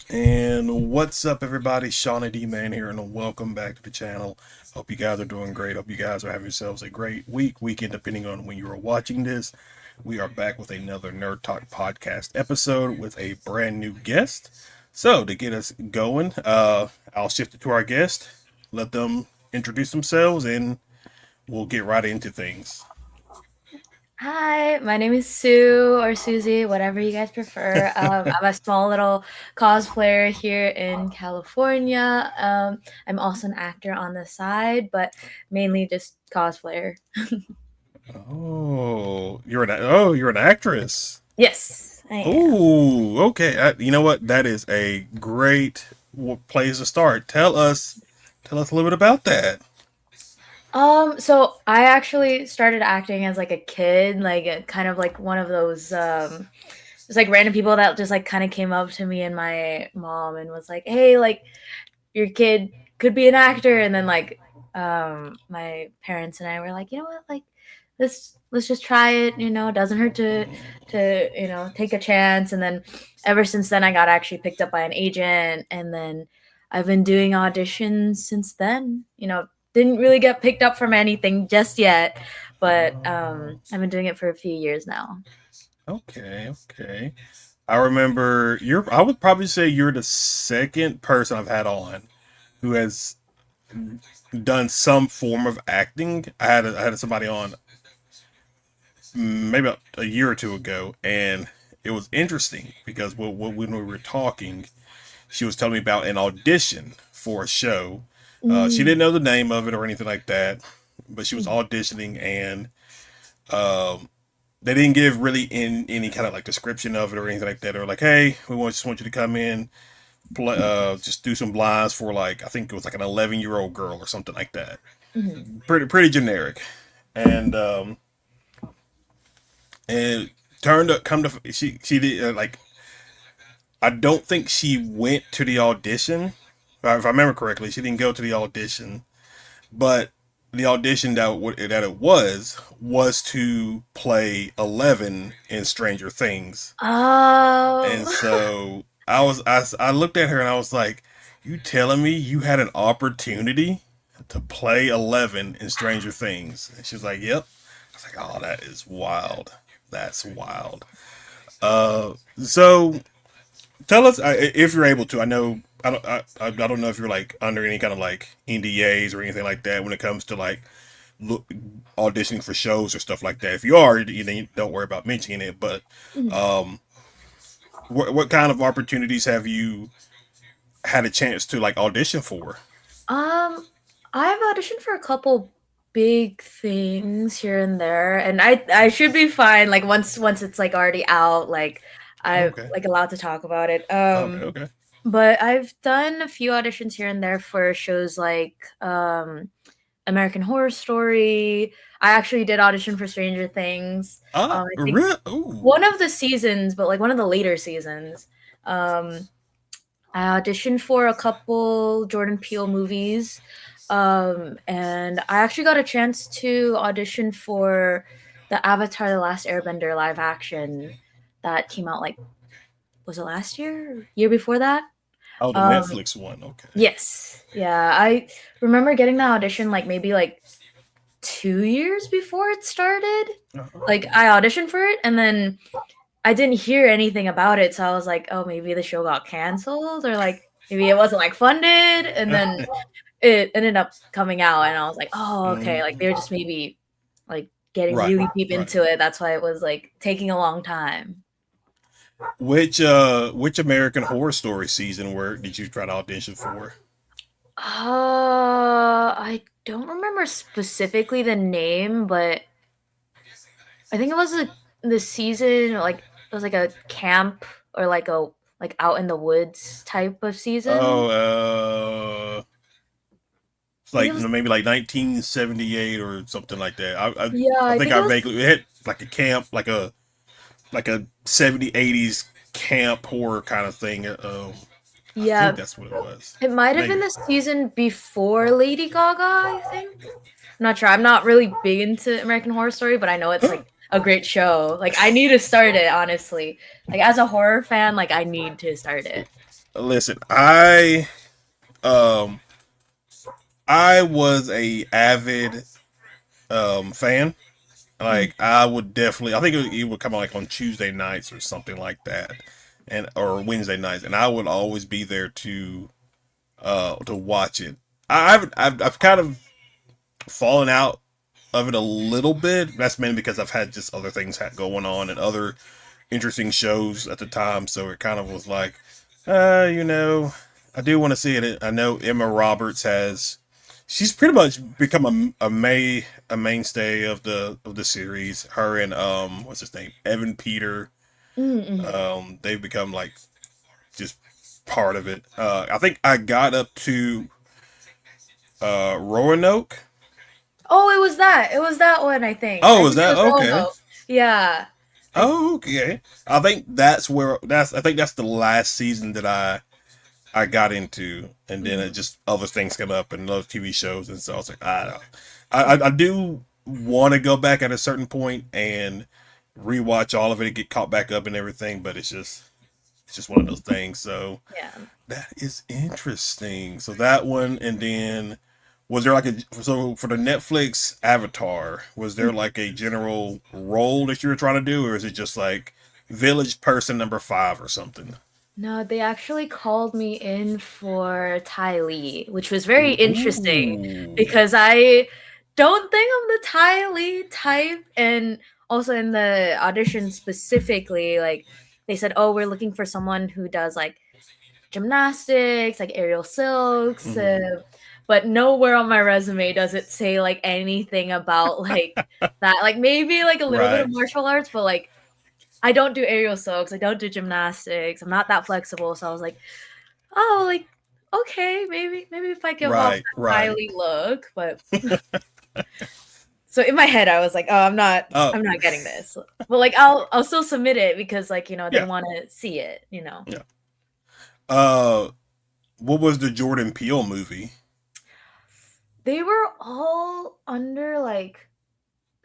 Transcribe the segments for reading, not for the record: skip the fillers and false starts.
And what's up, everybody? Shawnee Man here, and welcome back to the channel. Hope you guys are doing great. Hope you guys are having yourselves a great weekend, depending on when you are watching this. We are back with another Nerd Talk podcast episode with a brand new guest. So, to get us going, I'll shift it to our guest, let them introduce themselves, and we'll get right into things. Hi, my name is Sue or Susie, whatever you guys prefer. I'm a small little cosplayer here in California. I'm also an actor on the side, but mainly just cosplayer. You're an actress. Yes, I am. Oh, okay. You know what? That is a great place to start. Tell us a little bit about that. So I actually started acting as like a kid, like kind of like one of those just like random people that just like kind of came up to me and my mom and was like, "Hey, like your kid could be an actor," and then like my parents and I were like, you know what, like let's just try it, it doesn't hurt to take a chance. And then ever since then I got actually picked up by an agent, and then I've been doing auditions since then. Didn't really get picked up from anything just yet, but I've been doing it for a few years now. Okay, okay. I remember I would probably say you're the second person I've had on who has done some form of acting. I had somebody on maybe about a year or two ago, and it was interesting because when we were talking, she was telling me about an audition for a show. She Mm. didn't know the name of it or anything like that, but she was auditioning, and um, they didn't give really any kind of like description of it or anything like that. They were like, "Hey, just want you to come in, just do some lines for like I think it was like an 11-year-old girl or something like that. Mhm. Pretty generic." And and turned up come to she did I don't think she went to the audition. If I remember correctly, she didn't go to the audition, but the audition that it was to play 11 in Stranger Things. And Oh. so I looked at her and I was like, "You telling me you had an opportunity to play 11 in Stranger Things?" And she was like, "Yep." I was like, "Oh, that is wild. That's wild." So tell us if you're able to. I know I don't know if you're like under any kind of like NDAs or anything like that when it comes to like look, auditioning for shows or stuff like that. If you are, you don't worry about mentioning it. But um, what kind of opportunities have you had a chance to like audition for? Um, I've auditioned for a couple big things here and there, and I should be fine. Like once it's like already out, like I'm Okay, like allowed to talk about it. okay, okay. But I've done a few auditions here and there for shows like American Horror Story. I actually did audition for Stranger Things. I think Real? Ooh. one of the seasons, but like one of the later seasons. Um, I auditioned for a couple Jordan Peele movies. And I actually got a chance to audition for the Avatar The Last Airbender live action that came out, like, was it last year? Year before that? Oh, the Um, Netflix one. Okay. yes. Yeah. I remember getting that audition like maybe like 2 years before it started. Like Oh. I auditioned for it and then I didn't hear anything about it, so I was like, "Oh, maybe the show got canceled or, like, maybe it wasn't, like, funded," and then it ended up coming out, and I was like, "Oh, okay," like, Mm, they're just maybe, like, getting right, really deep right. into it, that's why it was, like, taking a long time. Which American Horror Story season where did you try to audition for? I don't remember specifically the name, but I think it was, the season, like, it was, like, a camp or, like, out in the woods type of season. Oh, it's I think it like was maybe like 1978 or something like that. yeah, I I think think it I was vaguely it had like a camp, like a 70s camp horror kind of thing. I think yeah. that's what it was. It might have been Maybe. the season before Lady Gaga, I think. I'm not sure. I'm not really big into American Horror Story, but I know it's like a great show. Like I need to start it, honestly. Like as a horror fan, like I need to start it. listen, um I was a avid fan. Mm. Like I would definitely, I think it would come out like on Tuesday nights or something like that, and or Wednesday nights, and I would always be there to watch it. I've kind of fallen out of it a little bit. That's mainly because I've had just other things going on and other interesting shows at the time, so it kind of was like, you know, I do want to see it. I know Emma Roberts has. She's pretty much become a mainstay of the series. Her and what's his name, Evan Peter. Mm-hmm. They've become like just part of it. I think I got up to Roanoke. Oh, it was that. It was that one. I think. I Oh, is think it that was okay? Roanoke. Yeah. I. Oh, okay. I think that's where that's. I think that's the last season that I got into, and then it Mhm. just other things come up and other TV shows, and so I was like, I don't. I do want to go back at a certain point and rewatch all of it and get caught back up and everything, but it's just one of those things. So Yeah. that is interesting. So that one, and then was there like a so for the Netflix Avatar? Was there like a general role that you were trying to do, or is it just like village person number five or something? No, they actually called me in for Ty Lee, which was very interesting Ooh. because I don't think I'm the Ty Lee type. And also in the audition specifically, like they said, oh, we're looking for someone who does like gymnastics, like aerial silks. Mhm. But nowhere on my resume does it say like anything about like that. Like maybe like a little bit of Right. martial arts, but like I don't do aerial silks. I don't do gymnastics. I'm not that flexible. So I was like, oh, like okay, maybe if I give off Right. that Right. Kylie look, but so in my head I was like, oh, Oh. I'm not getting this. But like I'll still submit it because like, they Yeah. want to see it. Yeah. Uh, what was the Jordan Peele movie? They were all under like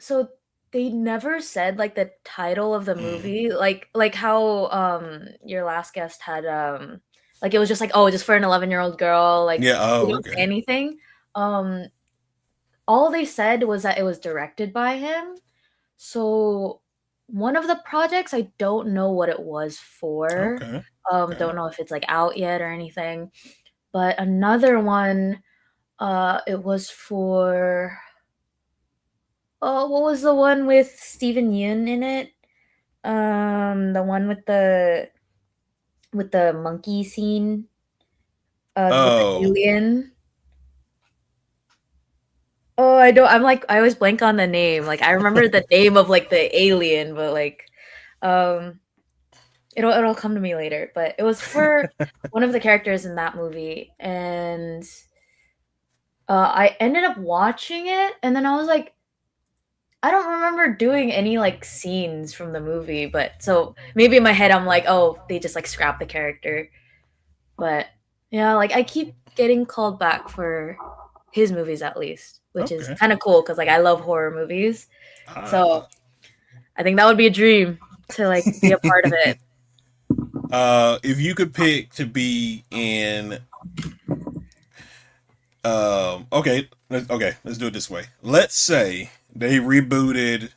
so they never said like the title of the Mm. movie, like how your last guest had like it was just like, oh, just for an 11-year-old girl, like Yeah. they Oh, don't say okay. anything. Um all they said was that it was directed by him. So one of the projects, I don't know what it was for. Okay. Okay. Don't know if it's like out yet or anything. But another one, it was for oh, what was the one with Steven Yeun in it? The one with the monkey scene, with the Oh. alien. Oh, I don't. I'm like I always blank on the name. Like I remember the name of like the alien, but like, um, it'll come to me later. But it was for one of the characters in that movie, and I ended up watching it, and then I was like, I don't remember doing any like scenes from the movie, but so maybe in my head I'm like, oh, they just like scrapped the character. But yeah, like I keep getting called back for his movies at least, which is Okay. kind of cool because like I love horror movies. So Ah. I think that would be a dream to like be a part of it. If you could pick to be in, okay, let's do it this way. Let's say they rebooted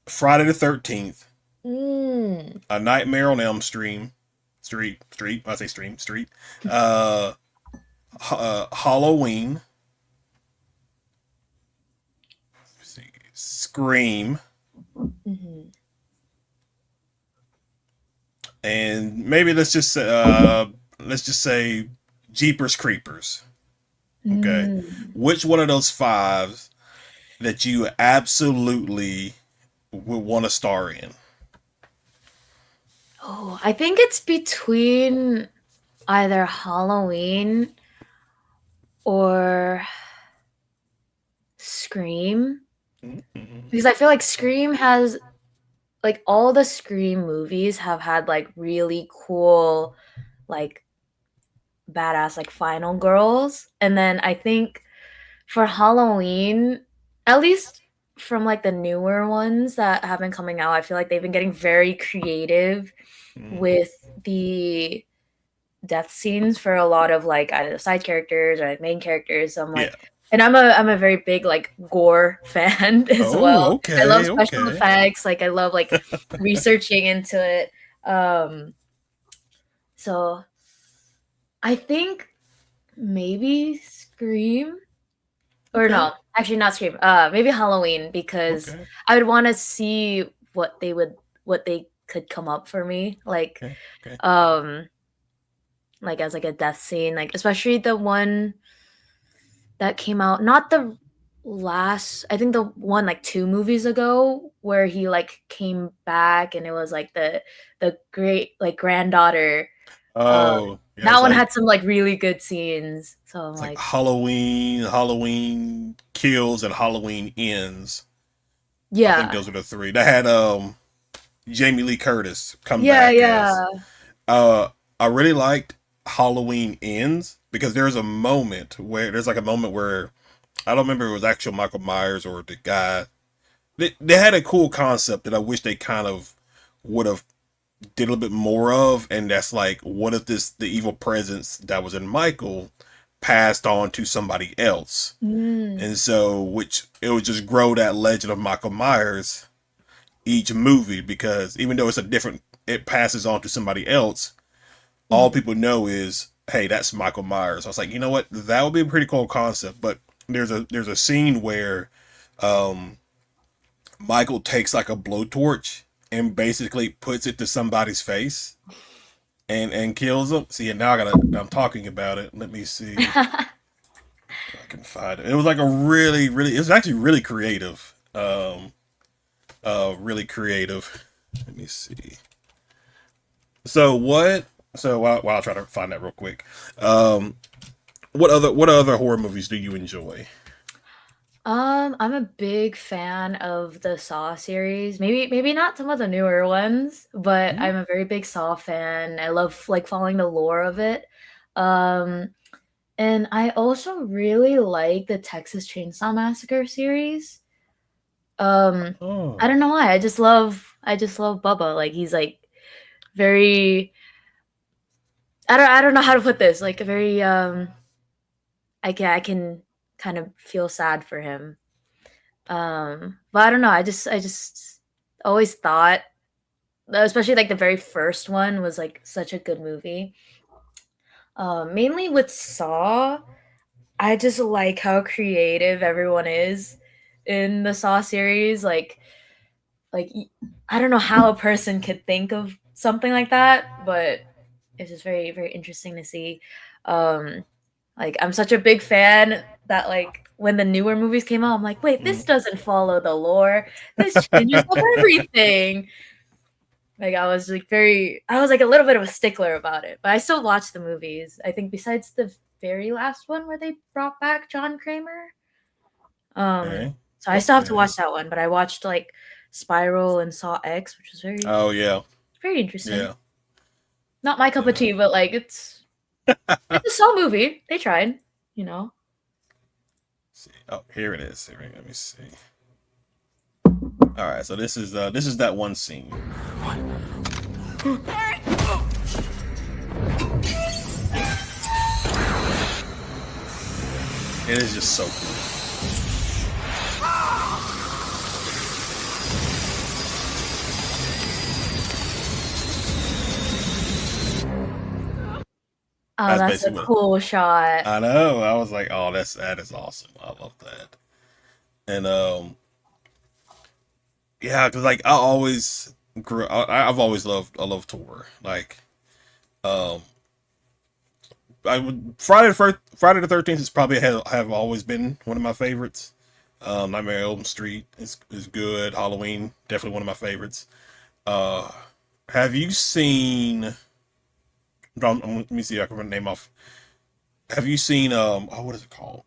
Friday the 13th, Mm. A Nightmare on Elm Street. I say street. Uh, Halloween, let's see, Scream, Hmm. and maybe let's just say Jeepers Creepers. Okay, Mm. which one of those five that you absolutely would want to star in? Oh, I think it's between either Halloween or Scream Mm-hmm. because I feel like Scream has like all the Scream movies have had like really cool like badass like final girls, and then I think for Halloween, at least from like the newer ones that have been coming out, I feel like they've been getting very creative Mm. with the death scenes for a lot of like either side characters or like main characters. So I'm Yeah. like, and I'm a very big like gore fan as Oh, well. I love okay, special okay. effects. Like I love like researching into it. So I think maybe Scream or Okay, no, actually not Scream. Maybe Halloween because okay, I would want to see what they could come up for me okay, okay. um like as like a death scene, like especially the one that came out, not the last, I think the one like 2 movies ago where he like came back and it was like the great like granddaughter. Um, Oh, yeah, that one had some like really good scenes. So I'm it's like like, Halloween kills and Halloween ends. I think yeah, those are the three. That had Jamie Lee Curtis come yeah, back yeah. as uh I really liked Halloween ends because there's like a moment where I don't remember if it was actual Michael Myers or the guy. They had a cool concept that I wish they kind of would have did a little bit more of, and that's like, what if the evil presence that was in Michael passed on to somebody else, Mm, and so which it would just grow that legend of Michael Myers each movie because even though it's a different, it passes on to somebody else. All mm, people know is, hey, that's Michael Myers. I was like, you know what, that would be a pretty cool concept, but there's a scene where um Michael takes like a blowtorch and basically puts it to somebody's face and kills them. See, and now I'm talking about it. Let me see if I can find it. It was like a it was actually really creative. Really creative. Let me see. So what? So while I try to find that real quick, um, what other horror movies do you enjoy? I'm a big fan of the Saw series. Maybe not some of the newer ones, but Hmm? I'm a very big Saw fan. I love like following the lore of it. Um, and I also really like the Texas Chainsaw Massacre series. Um, I Oh, don't know why. I just love Bubba. Like he's like very I don't know how to put this. Like a very I can kind of feel sad for him. But I don't know. I just always thought, especially like the very first one was like such a good movie. Mainly with Saw, I just like how creative everyone is in the Saw series. Like I don't know how a person could think of something like that, but it's just very very interesting to see. Um, like I'm such a big fan that like when the newer movies came out, I'm like, wait, this mm. doesn't follow the lore. This changes up everything. Like I was like a little bit of a stickler about it, but I still watch the movies. I think besides the very last one where they brought back John Kramer. Um, Okay, so I still have to okay. watch that one, but I watched like Spiral and Saw X, which was very Oh yeah, very interesting. yeah. Not my cup And of tea, but like it's a Saw movie. They tried, you know. see. Oh, here it is. Here, let me see. All right, so this is that one scene. It is just so cool. Oh, That's that's a basically what cool shot. I know. I was like, oh, that is awesome. I love that. And yeah, because like I've always loved I love horror. Like um, Friday the 13th is probably have always been one of my favorites. Nightmare on Elm Street is good. Halloween definitely one of my favorites. Uh, have you seen? Let me see. I can name off. Have you seen? Oh, what is it called?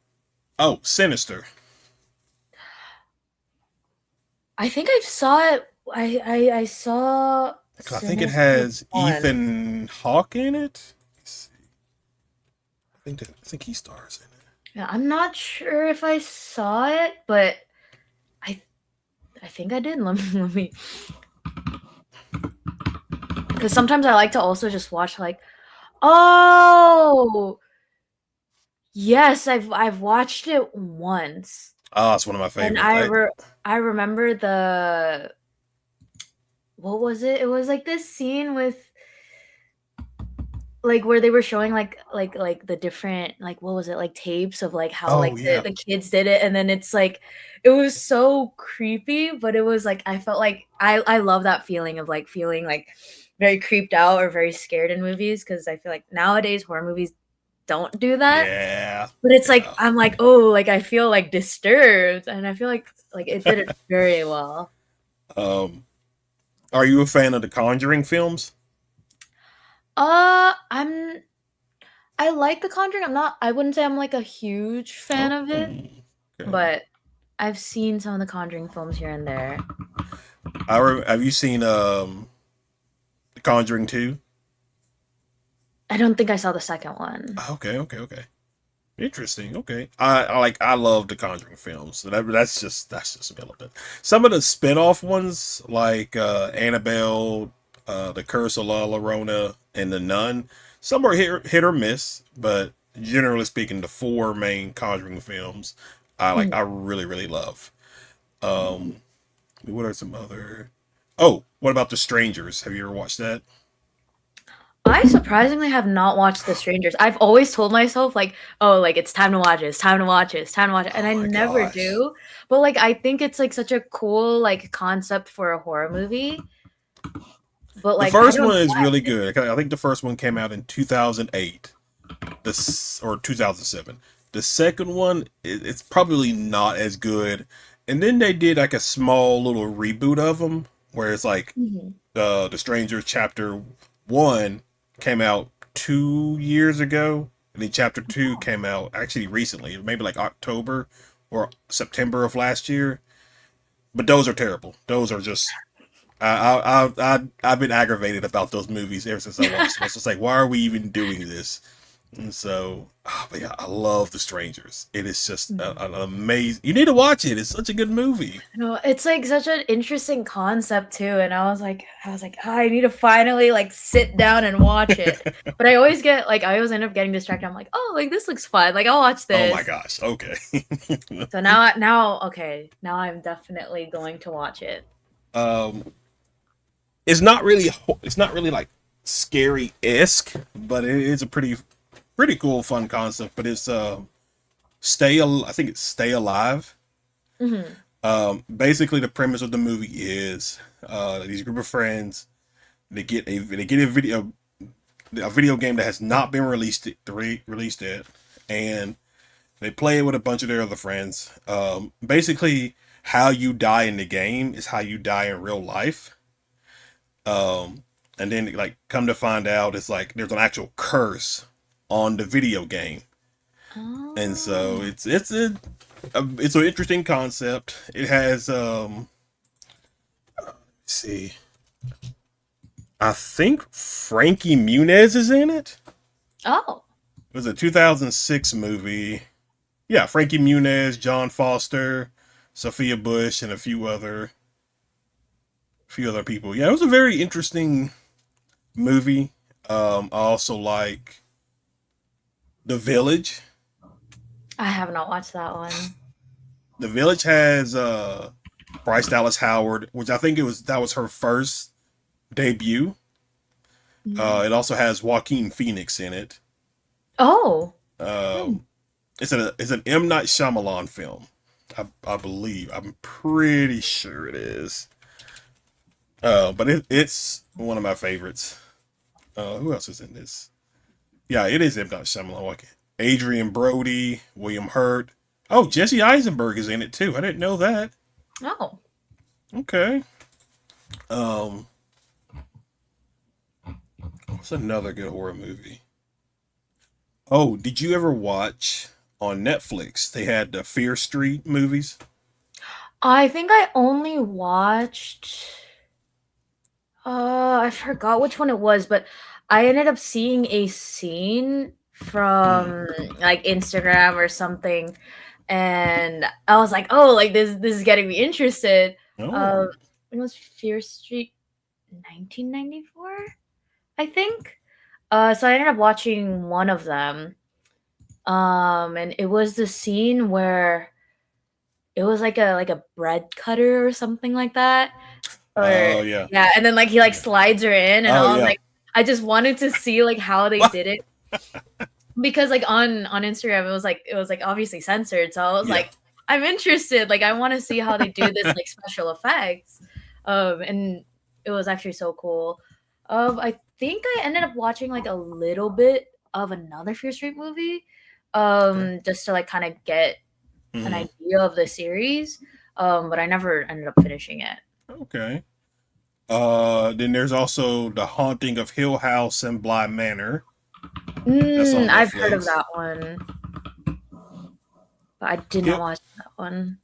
Oh, Sinister. I think I saw it. I saw 'Cause I think it Sinister has one. Ethan Hawke in it. Let's see. I think he stars in it. Yeah, I'm not sure if I saw it, but I I think I did. Let me, because sometimes I like to also just watch like, oh yes, I've watched it once, Ah, it's one of my and favorites. I remember the what was it? It was like this scene with like where they were showing like the different like what was it like tapes of like how like Oh yeah, the kids did it, and then it's like it was so creepy, but it was like I felt like I love that feeling of like feeling like very creeped out or very scared in movies, because I feel like nowadays horror movies don't do that. yeah, But it's like yeah. I'm like, oh, like I feel like disturbed, and I feel like it did it very well. Um, are you a fan of the Conjuring films? I'm I like The Conjuring. I wouldn't say I'm like a huge fan Oh, of it, okay. but I've seen some of the Conjuring films here and there. Have you seen the Conjuring 2? I don't think I saw the second one. Okay, okay, okay. Interesting. Okay, I love the Conjuring films. So that's just me a little bit. Some of the spin-off ones like Annabelle, The Curse of La Llorona, and The Nun. Some are hit or miss, but generally speaking, the four main Conjuring films Mhm. I really love. Um, what are some other? Oh, what about The Strangers? Have you ever watched that? I surprisingly have not watched The Strangers. I've always told myself like, oh, like it's time to watch it, it's time to watch it, it's time to watch it, and Oh I my never gosh. do. But like I think it's like such a cool like concept for a horror movie. But The like I first don't one know is why. really good. I think the first one came out in 2008. This or 2007. The second one, it's probably not as good. And then they did like a small little reboot of them, where it's like Mhm. the Stranger Chapter 1 came out 2 years ago, and then Chapter 2 came out actually recently, maybe like October or September of last year. But those are terrible. Those are just I've been aggravated about those movies ever since I watched them. It's just like, why are we even doing this? And so, but yeah, I love The Strangers. It is just an amazing. You need to watch it. It's such a good movie. No, it's like such an interesting concept too, and I was like, oh, I need to finally like sit down and watch it. But I always end up getting distracted. I'm like, oh, like this looks fun. Like I'll watch Oh my this. gosh. Okay. So okay, now I'm definitely going to watch it. um, it's not really like scary esque, but it is a pretty cool fun concept. But it's I think it's Stay Alive. Hmm. Basically, the premise of the movie is these group of friends they get a video game that has not been released yet, and they play it with a bunch of their other friends. Basically, how you die in the game is how you die in real life. Um, and then like come to find out, it's like there's an actual curse on the video game, and so Oh, it's an interesting concept. It has let's see, I think Frankie Muniz is in it. oh, It was a 2006 movie. Yeah, Frankie Muniz, John Foster, Sophia Bush, and a few other people. Yeah, it was a very interesting movie. I also like The Village. I have not watched that one. The Village has Bryce Dallas Howard, which I think that was her first debut. Mm. It also has Joaquin Phoenix in it. Oh, hmm. Um, it's an M Night Shyamalan film. I believe. I'm pretty sure it is. But it's one of my favorites. Who else is in this? Yeah, it is M Night Shyamalan. Like Adrian Brody, William Hurt. Oh, Jesse Eisenberg is in it too. I didn't know that. Oh, Okay. Um, what's another good horror movie? Oh, did you ever watch on Netflix? They had the Fear Street movies. I think I only watched. I forgot which one it was, but I ended up seeing a scene Mm. from like Instagram or something, and I was like, "Oh, like this is getting me interested." Uh, Oh, it was Fear Street 1994, I think. So I ended up watching one of them. And it was the scene where it was like a bread cutter or something like that. Or oh yeah, yeah, and then like he like yeah. slides her in and Oh I was yeah. like I just wanted to see like how they What? did it because like on Instagram it was like obviously censored. So I was Yeah. like I'm interested. Like I want to see how they do this like special effects. And it was actually so cool. I think I ended up watching like a little bit of another Fear Street movie Okay. just to like kind of get an Hmm. idea of the series. But I never ended up finishing it. Okay. Then there's also The Haunting of Hill House and Bly Manor. That's on I've heard of Netflix. that one, but I did not Hill. watch that one.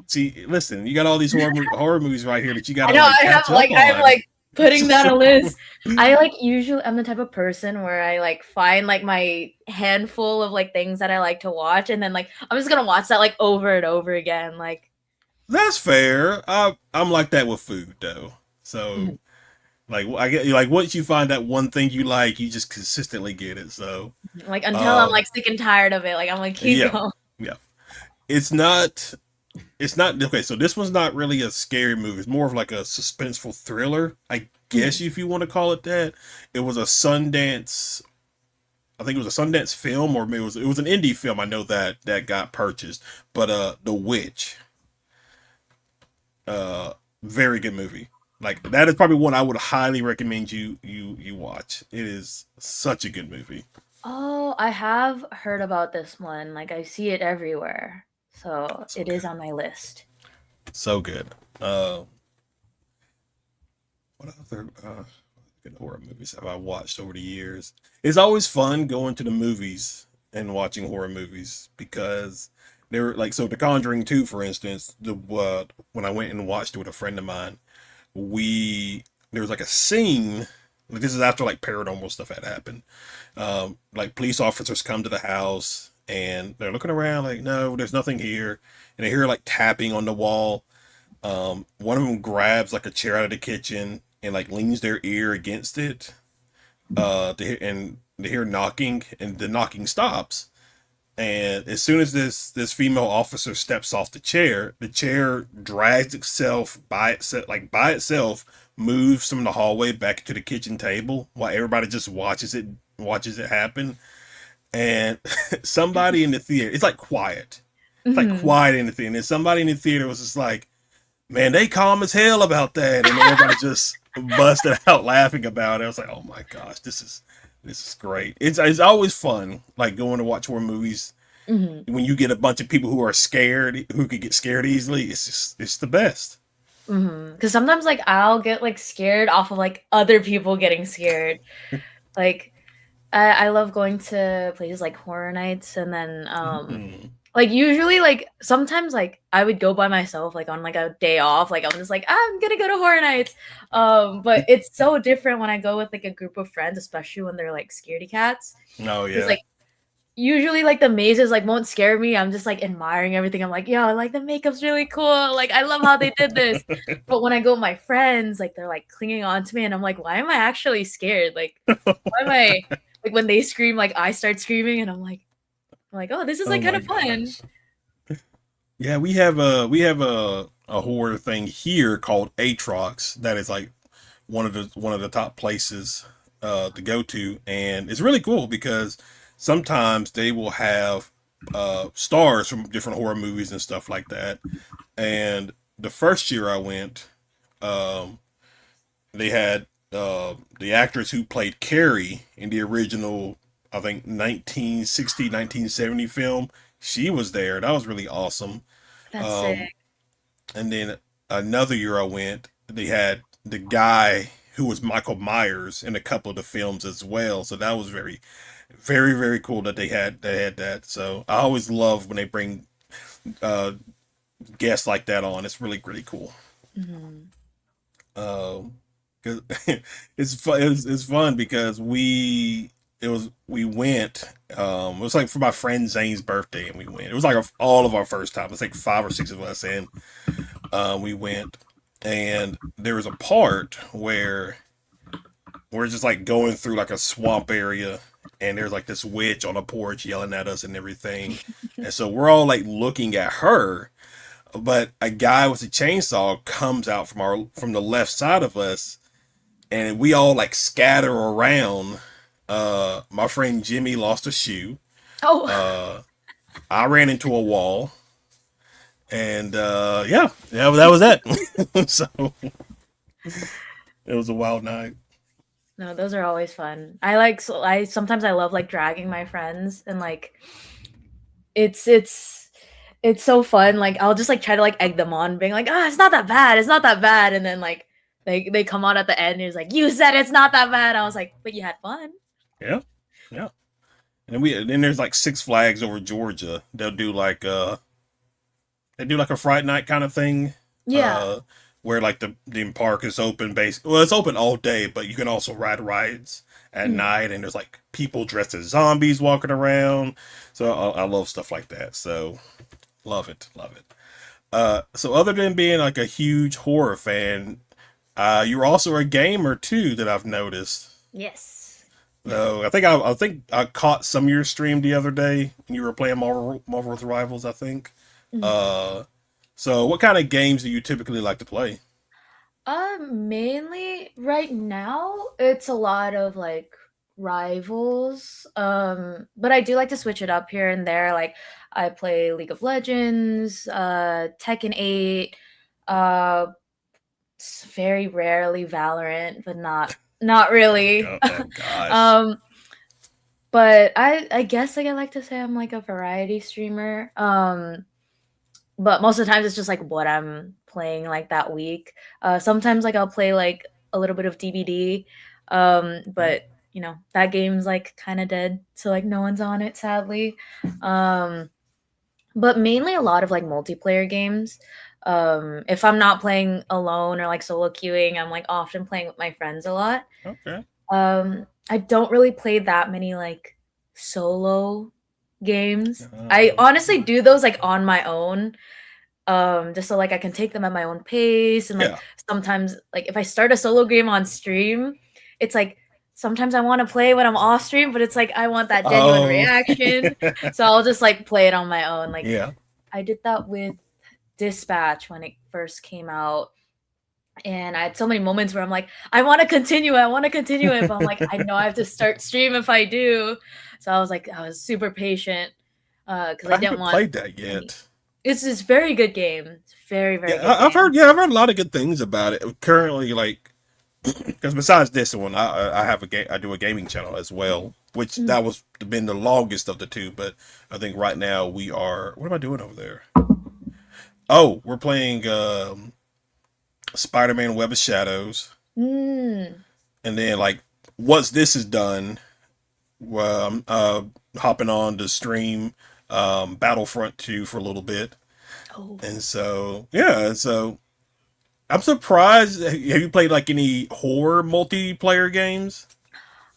See, listen, you got all these horror movies right here that you got I to know like I have catch up like I'm on. like putting that So, on a list. I like usually I'm the type of person where I like find like my handful of like things that I like to watch and then like I'm just gonna watch that like over and over again. Like that's fair. I'm like that with food though. mhm. So like I get like once you find that one thing you like, you just consistently get it. So Like until I'm um like sick and tired of it, like I'm like keep yeah, going. yeah. It's not it's not okay. So this one's not really a scary movie. It's more of like a suspenseful thriller, I guess Mhm. if you want to call it that. It was a Sundance. I think it was a Sundance film, or it was an indie film. I know that got purchased, but The Witch, uh, very good movie. Like that is probably one I would highly recommend you watch. It is such a good movie. Oh, I have heard about this one. Like I see it everywhere. So So it is good, on my list. so good. What other good horror movies have I watched over the years? It's always fun going to the movies and watching horror movies because they're like so. The Conjuring 2, for instance, the when I went and watched it with a friend of mine, we there was like a scene. Like this is after like paranormal stuff had happened. Like police officers come to the house and they're looking around like, no, there's nothing here, and they hear like tapping on the wall. One of them grabs like a chair out of the kitchen and like leans their ear against it. And they hear knocking, and the knocking stops. And as soon as this female officer steps off the chair drags itself by itself, moves from the hallway back to the kitchen table while everybody just watches it happen. And somebody in the theater, it's like quiet. It's like Mhm. quiet in the theater. And somebody in the theater was just like, man, they calm as hell about that, and everybody just busted out laughing about it. I was like, oh my gosh, this is great. It's always fun, like going to watch horror movies Mhm. when you get a bunch of people who are scared, who could get scared easily. It's the best. Because sometimes like I'll get like scared off of like other people getting scared. Like I love going to places like horror nights and then Mm. like usually like sometimes like I would go by myself like on like a day off. Like I'm just like, I'm gonna go to horror nights. But it's so different when I go with like a group of friends, especially when they're like scaredy cats. Oh Because yeah. like usually like the mazes like won't scare me. I'm just like admiring everything. I'm like, yo, like the makeup's really cool. Like I love how they did this. But when I go with my friends, like they're like clinging on to me and I'm like, why am I actually scared? Like why am I like when they scream, like I start screaming and I'm like, oh, this is Oh like kind my of fun. gosh. Yeah, we have a horror thing here called Atrox that is like one of the top places to go to, and it's really cool because sometimes they will have stars from different horror movies and stuff like that. And the first year I went, um, they had the actress who played Carrie in the original, I think 1960 1970 film. She was there. That was really awesome. That's sick. Um, and then another year I went, they had the guy who was Michael Myers in a couple of the films as well. So that was very, very, very cool that they had that. So I always love when they bring uh, guests like that on. It's really, really cool. Mhm. Cause it's fun. It's fun because we went. It was like for my friend Zane's birthday, and we went. It was like all of our first time. It's like 5 or 6 of us, and We went, and there was a part where we're just like going through like a swamp area, and there's like this witch on a porch yelling at us and everything. And so we're all like looking at her, but a guy with a chainsaw comes out from the left side of us, and we all like scatter around. My friend Jimmy lost a shoe. Oh, Uh, I ran into a wall, and yeah, that was that. So it was a wild night. no, those are always fun. I like so I sometimes I love like dragging my friends and like it's it's it's so fun. Like I'll just like try to like egg them on, being like, "Ah, it's not that bad. It's not that bad." And then like they come out at the end and it's like, "You said it's not that bad." I was like, "But you had fun." Yeah, yeah. And then there's like Six Flags over Georgia. They do like a Friday night kind of thing, Yeah. uh, where like the park is open. Well, it's open all day, but you can also ride rides at Mm. night. And there's like people dressed as zombies walking around. So I love stuff like that. So love it, love it. So other than being like a huge horror fan, you're also a gamer too that I've noticed. Yes. So I think I caught some of your stream the other day when you were playing Marvel's Rivals. I think. Mm. Uh, so what kind of games do you typically like to play? Mainly right now it's a lot of like rivals. But I do like to switch it up here and there. Like I play League of Legends, Tekken 8, uh very rarely Valorant, but not really. Oh gosh. um but I guess like I like to say I'm like a variety streamer. But most of the times it's just like what I'm playing like that week. Sometimes like I'll play like a little bit of DBD, but that game's like kind of dead, so like no one's on it sadly. Um, but mainly a lot of like multiplayer games. If I'm not playing alone or like solo queuing, I'm like often playing with my friends a lot. Okay. I don't really play that many like solo games. I Uh, honestly do those like on my own, just so like I can take them at my own pace. And like yeah. sometimes like if I start a solo game on stream, it's like sometimes I want to play when I'm off stream, but it's like I want that genuine Oh. reaction, so I'll just like play it on my own. Like Yeah. I did that with Dispatch when it first came out, and I had so many moments where I'm like, I want to continue it, but I'm like, I know I have to start stream if I do. So I was super patient, because I I didn't haven't want played that any. yet. It's this very good game. It's very, very Yeah, good I've heard. game. Yeah, I've heard a lot of good things about it. Currently, like, because besides this one, I have a game. I do a gaming channel as well, which Mm. that was been the longest of the two. But I think right now we are. What am I doing over there? Oh, we're playing Spider-Man: Web of Shadows, Mm. and then like once this is done, I'm hopping on to stream Battlefront 2 for a little bit. Oh. And so, yeah, so I'm surprised. Have you played like any horror multiplayer games?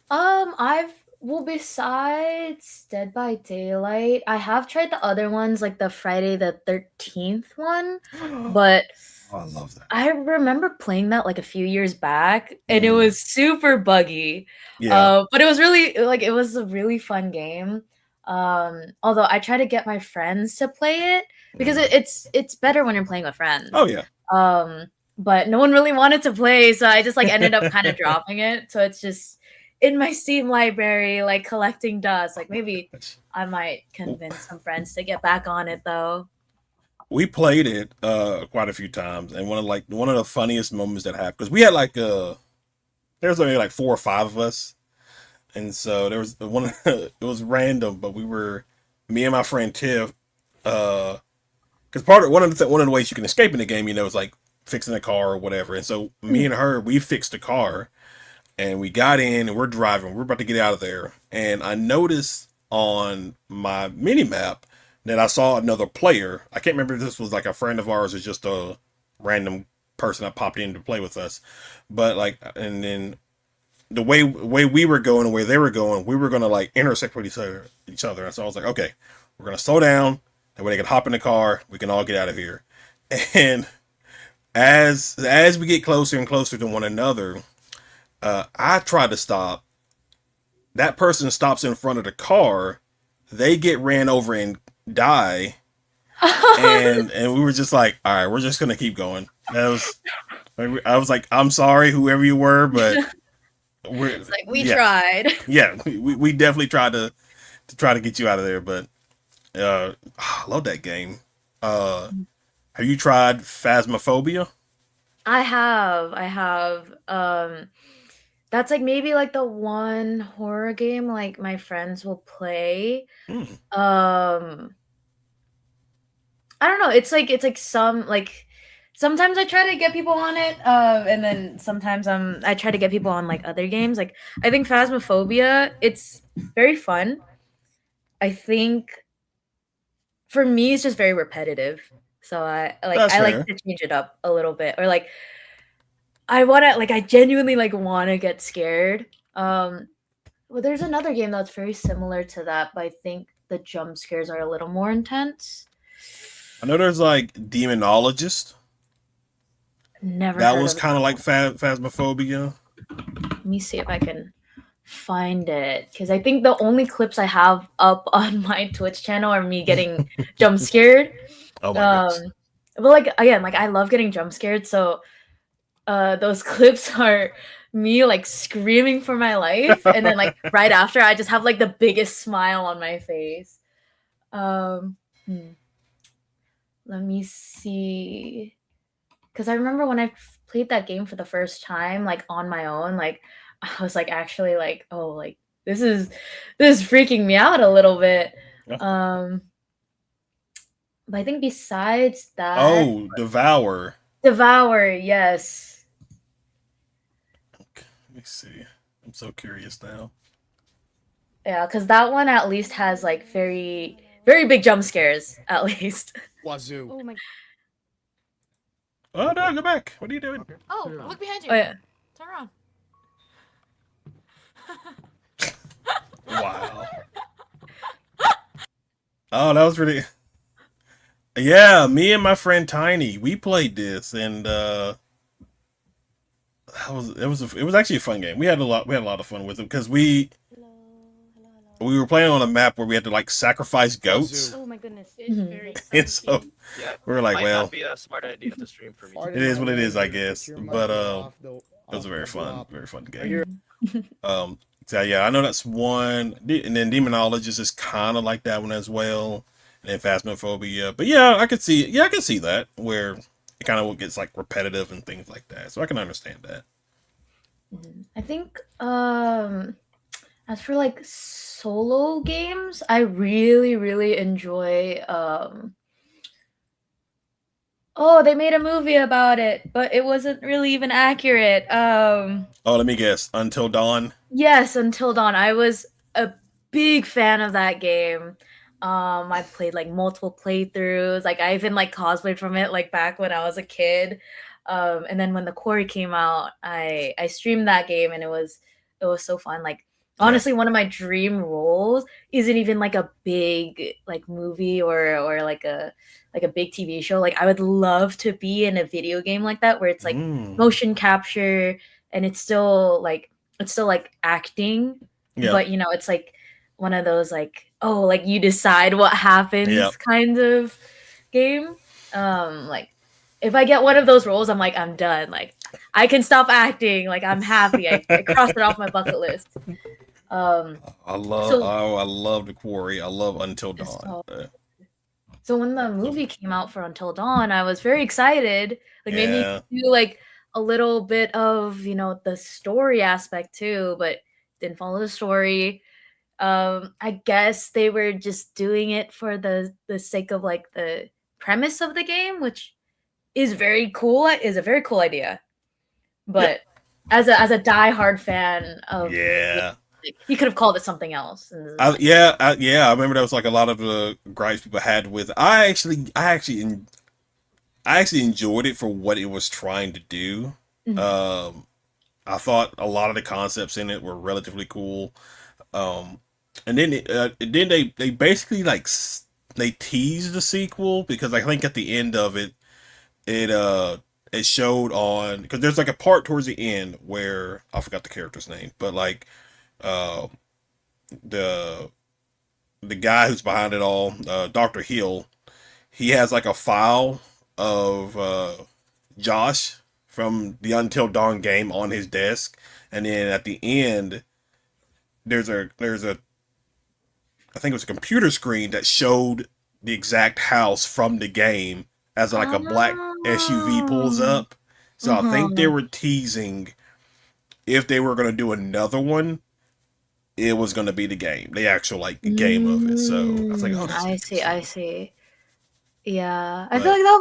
I've well, besides Dead by Daylight, I have tried the other ones, like the Friday the 13th one, Oh, but I love that. I remember playing that like a few years back, and it Mm, was super buggy. yeah. But it was really like it was a really fun game. Although I try to get my friends to play it because Mm. it's better when you're playing with Oh friends. yeah. Um, but no one really wanted to play, so I just like ended up kind of dropping it. So it's just in my Steam library, like collecting dust. Like maybe I might convince some friends to get back on it though. We played it quite a few times, and one of the funniest moments that happened because we had like there was only like four or five of us, and so there was one. It was random, but we were me and my friend Tiff. Because part of one of the ways you can escape in the game, is like fixing a car or whatever. And so me Mm. and her, we fixed the car, and we got in and we're driving. We're about to get out of there, and I noticed on my mini map that I saw another player. I can't remember if this was like a friend of ours or just a random person that popped in to play with us. But like, and then the way we were going and where they were going, we were gonna like intersect with each other. And so I was like, okay, we're gonna slow down. That way they can hop in the car. We can all get out of here. And as we get closer and closer to one another, I try to stop. That person stops in front of the car, they get ran over and die, and we were just like, all right, we're just gonna keep going. That was I was like, I'm sorry, whoever you were, but we're It's like we yeah, tried. yeah, we definitely tried to try to get you out of there, but I love that game. Uh, have you tried Phasmophobia? I have. That's like maybe like the one horror game like my friends will play. Hmm. Um, I don't know. It's like some like sometimes I try to get people on it, and then sometimes I try to get people on like other games. Like I think Phasmophobia, it's very fun. I think for me it's just very repetitive. So That's I like fair. to change it up a little bit, or like I genuinely like wanna get scared. Well, there's another game that's very similar to that, but I think the jump scares are a little more intense. I know there's like Demonologist. Never That heard was of kind of that like one. Phasmophobia. Let me see if I can find it, because I think the only clips I have up on my Twitch channel are me getting jump scared. Oh my goodness. Um, but like again, like I love getting jump scared, so those clips are me like screaming for my life, and then like right after I just have like the biggest smile on my face. Um, hmm, let me see, because I remember when I played that game for the first time, like on my own, like I was like actually like, oh, like this is this is freaking me out a little bit. Um, but I think besides that, Oh, Devour. Devour, yes. Let me see. I'm so curious now. Yeah, because that one at least has like very, very big jump scares, at least. Wazoo. Oh my. Oh no, go back. What are you doing? Oh, look behind you. Oh yeah. Turn around. Wow. Oh, that was really. Yeah, me and my friend Tiny, we played this, and it was actually a fun game. We had a lot of fun with it because Hello, hello, we hello. were playing on a map where we had to like sacrifice Wazoo. goats, Oh my goodness. It's Mhm. very and so exciting. Yeah, we were like, might not well, be a smart idea to stream for me Fart too. it in is my what it is, I way, guess. your But monkey off it was a the block. very fun Are game. you So yeah, I know that's one, and then Demonologist is kind of like that one as well, and then Phasmophobia. But yeah, I can see that where it kind of gets like repetitive and things like that. So I can understand that. Mhm. I think as for like solo games, I really, really enjoy oh, they made a movie about it, but it wasn't really even accurate. Oh, let me guess. Until Dawn. Yes, Until Dawn. I was a big fan of that game. I played like multiple playthroughs. Like I even like cosplayed from it like back when I was a kid. And then when the Quarry came out, I streamed that game, and it was so fun. Like Yeah. honestly, one of my dream roles isn't even like a big like movie or like a big TV show. Like I would love to be in a video game like that where it's like Mm. motion capture, and it's still like acting, Yeah. but it's like one of those like, oh, like you decide what Yeah. happens kind of game. Like if I get one of those roles, I'm like, I'm done. Like I can stop acting. Like I'm happy. I crossed it off my bucket list. Um, so I love the Quarry. I love Until Dawn. so so when the So movie came out for Until Dawn, I was very excited. Like made me yeah. do like a little bit of the story aspect too, but didn't follow the story. I guess they were just doing it for the sake of like the premise of the game, which is very cool. Is a very cool idea. Yeah. But as a diehard fan of the game, Yeah. like, you could have called it something else. And this is like, Yeah. I remember that was like a lot of the gripes people had with. I actually enjoyed it for what it was trying to do. mhm, Um, I thought a lot of the concepts in it were relatively cool. Um, and then they basically they teased the sequel because I think at the end of it it it showed on because there's like a part towards the end where I forgot the character's name, but like uh, the the guy who's behind it all, Doctor Hill, he has like a file of Josh from the Until Dawn game on his desk, and then at the end there's a I think it was a computer screen that showed the exact house from the game as like a black SUV pulls Oh. up. So I think they Uh-huh. were teasing if they were going to do another one, it was going to be the game, the actual like game of it. So I was like, oh, that's I see, I interesting. see. Yeah, I feel But like that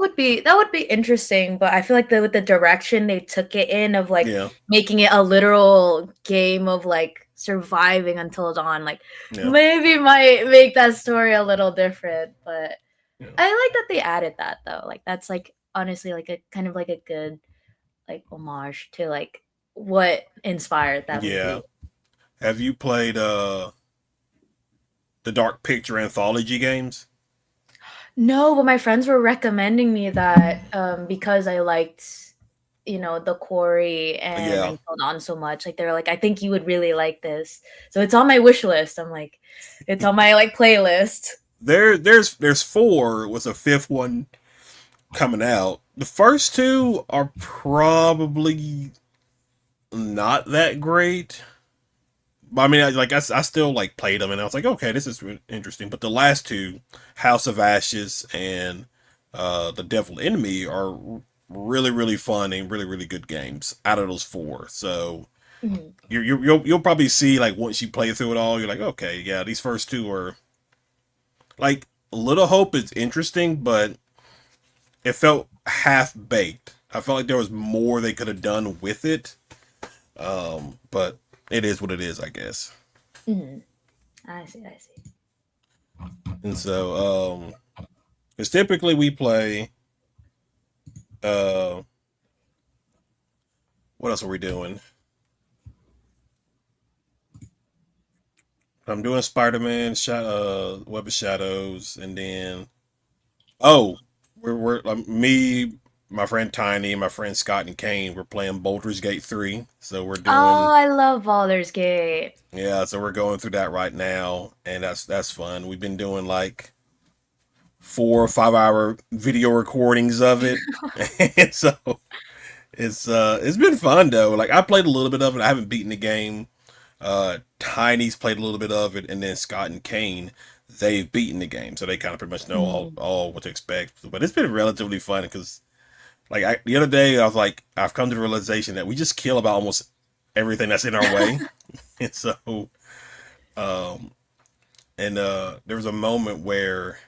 would be interesting, but I feel like with the direction they took it in of like yeah, making it a literal game of like surviving until dawn, like yeah, maybe might make that story a little different. But yeah, I like that they added that though. Like that's like honestly like a kind of like a good like homage to like what inspired that yeah. movie. Have you played the Dark Picture anthology games? No, but my friends were recommending me that because I liked, the Quarry and Yeah, Until Dawn so much. Like they were like, I think you would really like this. So it's on my wish list. I'm like, it's on my like playlist. there's four with a fifth one coming out. The first two are probably not that great. But I mean, I still like played them, and I was like, okay, this is interesting. But the last two, House of Ashes and the Devil Enemy, are really fun and really good games out of those four. So Mhm. you'll probably see like once you play through it all, you're like, okay, yeah, these first two are like Little Hope is interesting, but it felt half baked. I felt like there was more they could have done with it. But it is what it is, I guess. Mhm. I see. I see. And so, because typically we play, uh, what else are we doing? I'm doing Spider Man, Web of Shadows, and then oh, we're me, my friend Tiny, my friend Scott and Kane. We're playing Baldur's Gate 3. So we're Oh, doing I love Baldur's Gate. yeah. So we're going through that right now, and that's fun. We've been doing like 4 or 5 hour video recordings of it, and so it's been fun though. Like I played a little bit of it. I haven't beaten the game. Tiny's played a little bit of it, and then Scott and Kane, they've beaten the game, so they kind of pretty much know Mhm. all what to expect. But it's been relatively fun because, like, the other day I was like, I've come to the realization that we just kill about almost everything that's in our way, and so, um, and there was a moment where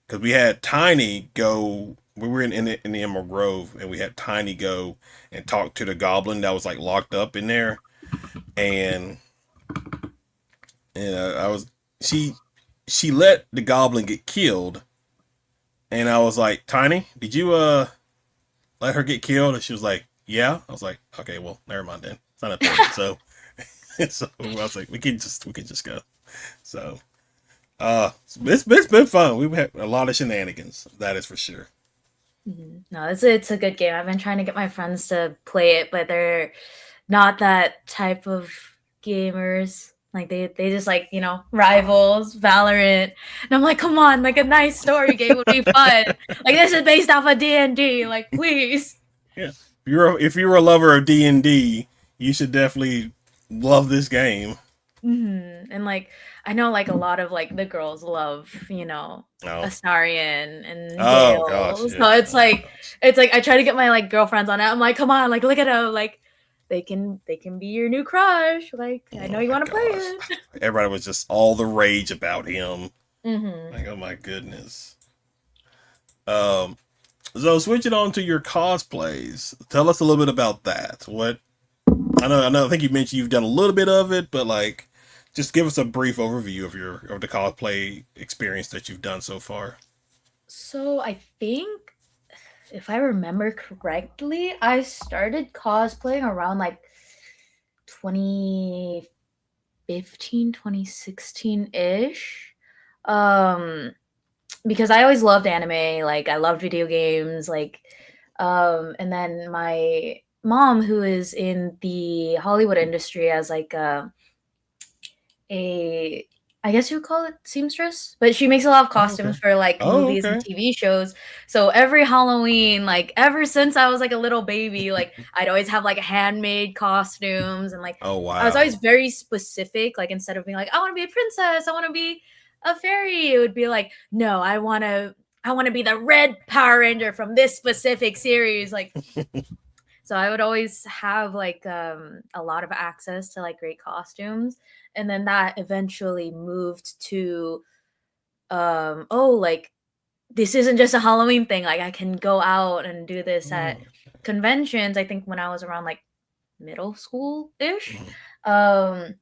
because we had Tiny go. We were in the Emerald Grove, and we had Tiny go and talk to the goblin that was like locked up in there, and I was she she let the goblin get killed, and I was like, Tiny, did you let her get killed? And she was like, yeah. I was like, okay, well, never mind then. It's not important. So so I was like, we can just go. So it's been fun. We've had a lot of shenanigans. That is for sure. No, it's a good game. I've been trying to get my friends to play it, but they're not that type of gamers. Like they just like, Rivals, Valorant. And I'm like, come on, like a nice story game would be fun. Like this is based off of D&D, like please. Yeah. If you're a lover of D&D, you should definitely love this game. And like I know like a lot of like the girls love, Oh. Astarion and Oh gosh, Gale. yeah. So it's Oh like gosh. it's like I try to get my like girlfriends on it. I'm like, come on, like look at them, like they can be your new crush. Like I know Oh you my want to play gosh. it. Everybody was just all the rage about him. Mm-hmm. Like, oh my goodness. Um, so switching on to your cosplays, tell us a little bit about that. I think you mentioned you've done a little bit of it, but like, just give us a brief overview of the cosplay experience that you've done so far. So I think if I remember correctly, I started cosplaying around like 2015, 2016-ish. Um because I always loved anime, like I loved video games, like And then my mom, who is in the Hollywood industry as like a I guess you would call it seamstress, but she makes a lot of Oh, okay. costumes for like Oh, movies and okay. TV shows. So every Halloween, like ever since I was like a little baby, like I'd always have like handmade costumes and like Oh, I was wow. always very specific. Like instead of being like, I want to be a princess, I want to be a fairy, it would be like, no, I want to be the red Power Ranger from this specific series. Like so I would always have like a lot of access to like great costumes. And then that eventually moved to oh, like this isn't just a Halloween thing. Like I can go out and do this at Mm, conventions. I think when I was around like middle school ish. mm, Um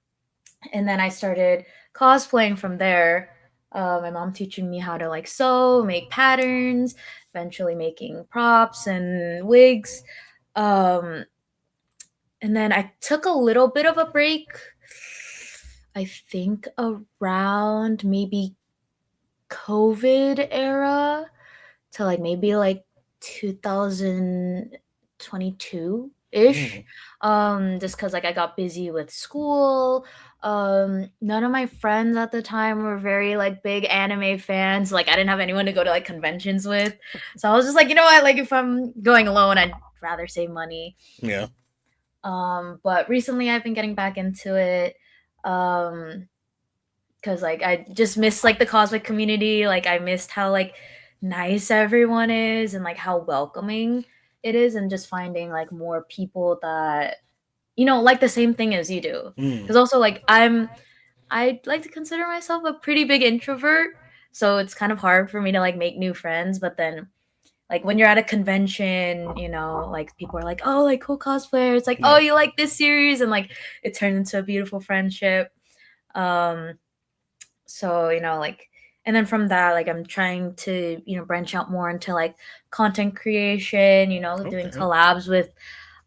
and then I started cosplaying from there. My mom teaching me how to like sew, make patterns, eventually making props and wigs. Um, and then I took a little bit of a break. I think around maybe COVID era to like maybe like 2022 ish. mm. Just because like I got busy with school. None of my friends at the time were very like big anime fans. Like I didn't have anyone to go to like conventions with. So I was just like, you know what, like if I'm going alone, I'd rather save money. Yeah. But recently I've been getting back into it. Because like I just miss like the cosmic community. Like I missed how like nice everyone is and like how welcoming it is, and just finding like more people that like the same thing as you do. Mm, Because also like I like to consider myself a pretty big introvert, so it's kind of hard for me to like make new friends. But then like when you're at a convention, like people are like, oh, like cool cosplayer. It's like, oh, yeah. you like this series, and like it turns into a beautiful friendship. Um, so like, and then from that, like I'm trying to branch out more into like content creation, doing Okay. collabs with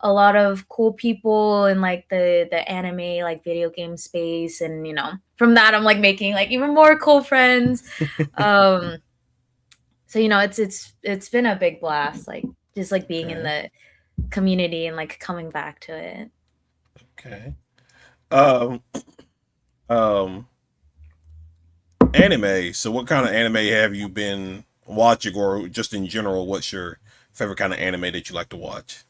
a lot of cool people in like the anime like video game space, and from that I'm like making like even more cool friends. um so it's been a big blast, like just like being in Okay. the community and like coming back to it. Okay. Um, um, Anime. So, what kind of anime have you been watching, or just in general, what's your favorite kind of anime that you like to watch?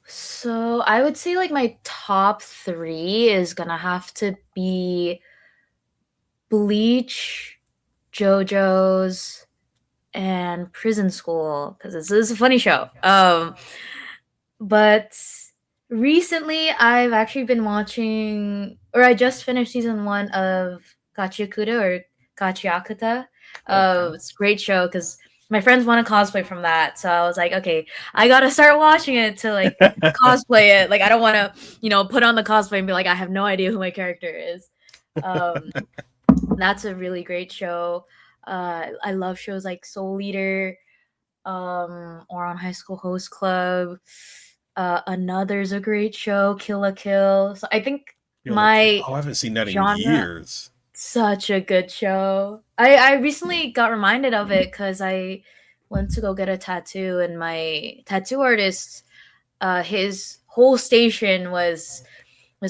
So I would say like my top three is gonna have to be Bleach, JoJo's, and Prison School, because this is a funny show. But recently I've actually been watching, or I just finished season one of Kachiyakuta or Kachiakuta. Okay. It's a great show because my friends want to cosplay from that, so I was like, okay, I gotta start watching it to like cosplay it. Like I don't want to, put on the cosplay and be like, I have no idea who my character is. Um, that's a really great show. I love shows like Soul Eater, or on High School Host Club. Another's a great show, Kill a Kill. So I think You're like, my oh, I haven't seen that in genre, years. such a good show. I recently got reminded of it because I went to go get a tattoo, and my tattoo artist, his whole station was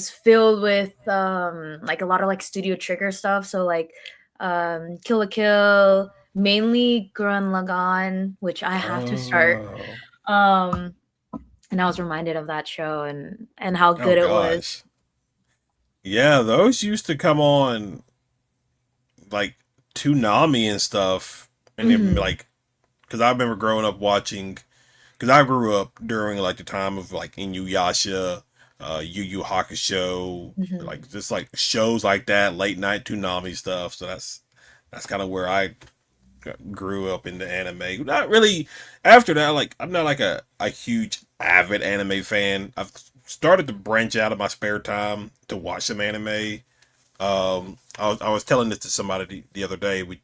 filled with like a lot of like Studio Trigger stuff. So like Kill a Kill, mainly Gurren Lagann, which I have to start. Oh, Um and I was reminded of that show and how oh good it was. gosh. Yeah, those used to come on like Toonami and stuff, and then Hmm. like, because I remember growing up watching. Because I grew up during like the time of like Inuyasha, Yu Yu Hakusho, Hmm. like just like shows like that, late night Toonami stuff. So that's kind of where I grew up into anime. Not really. After that, like I'm not like a huge avid anime fan. I've started to branch out of my spare time to watch some anime. I was telling this to somebody the other day. We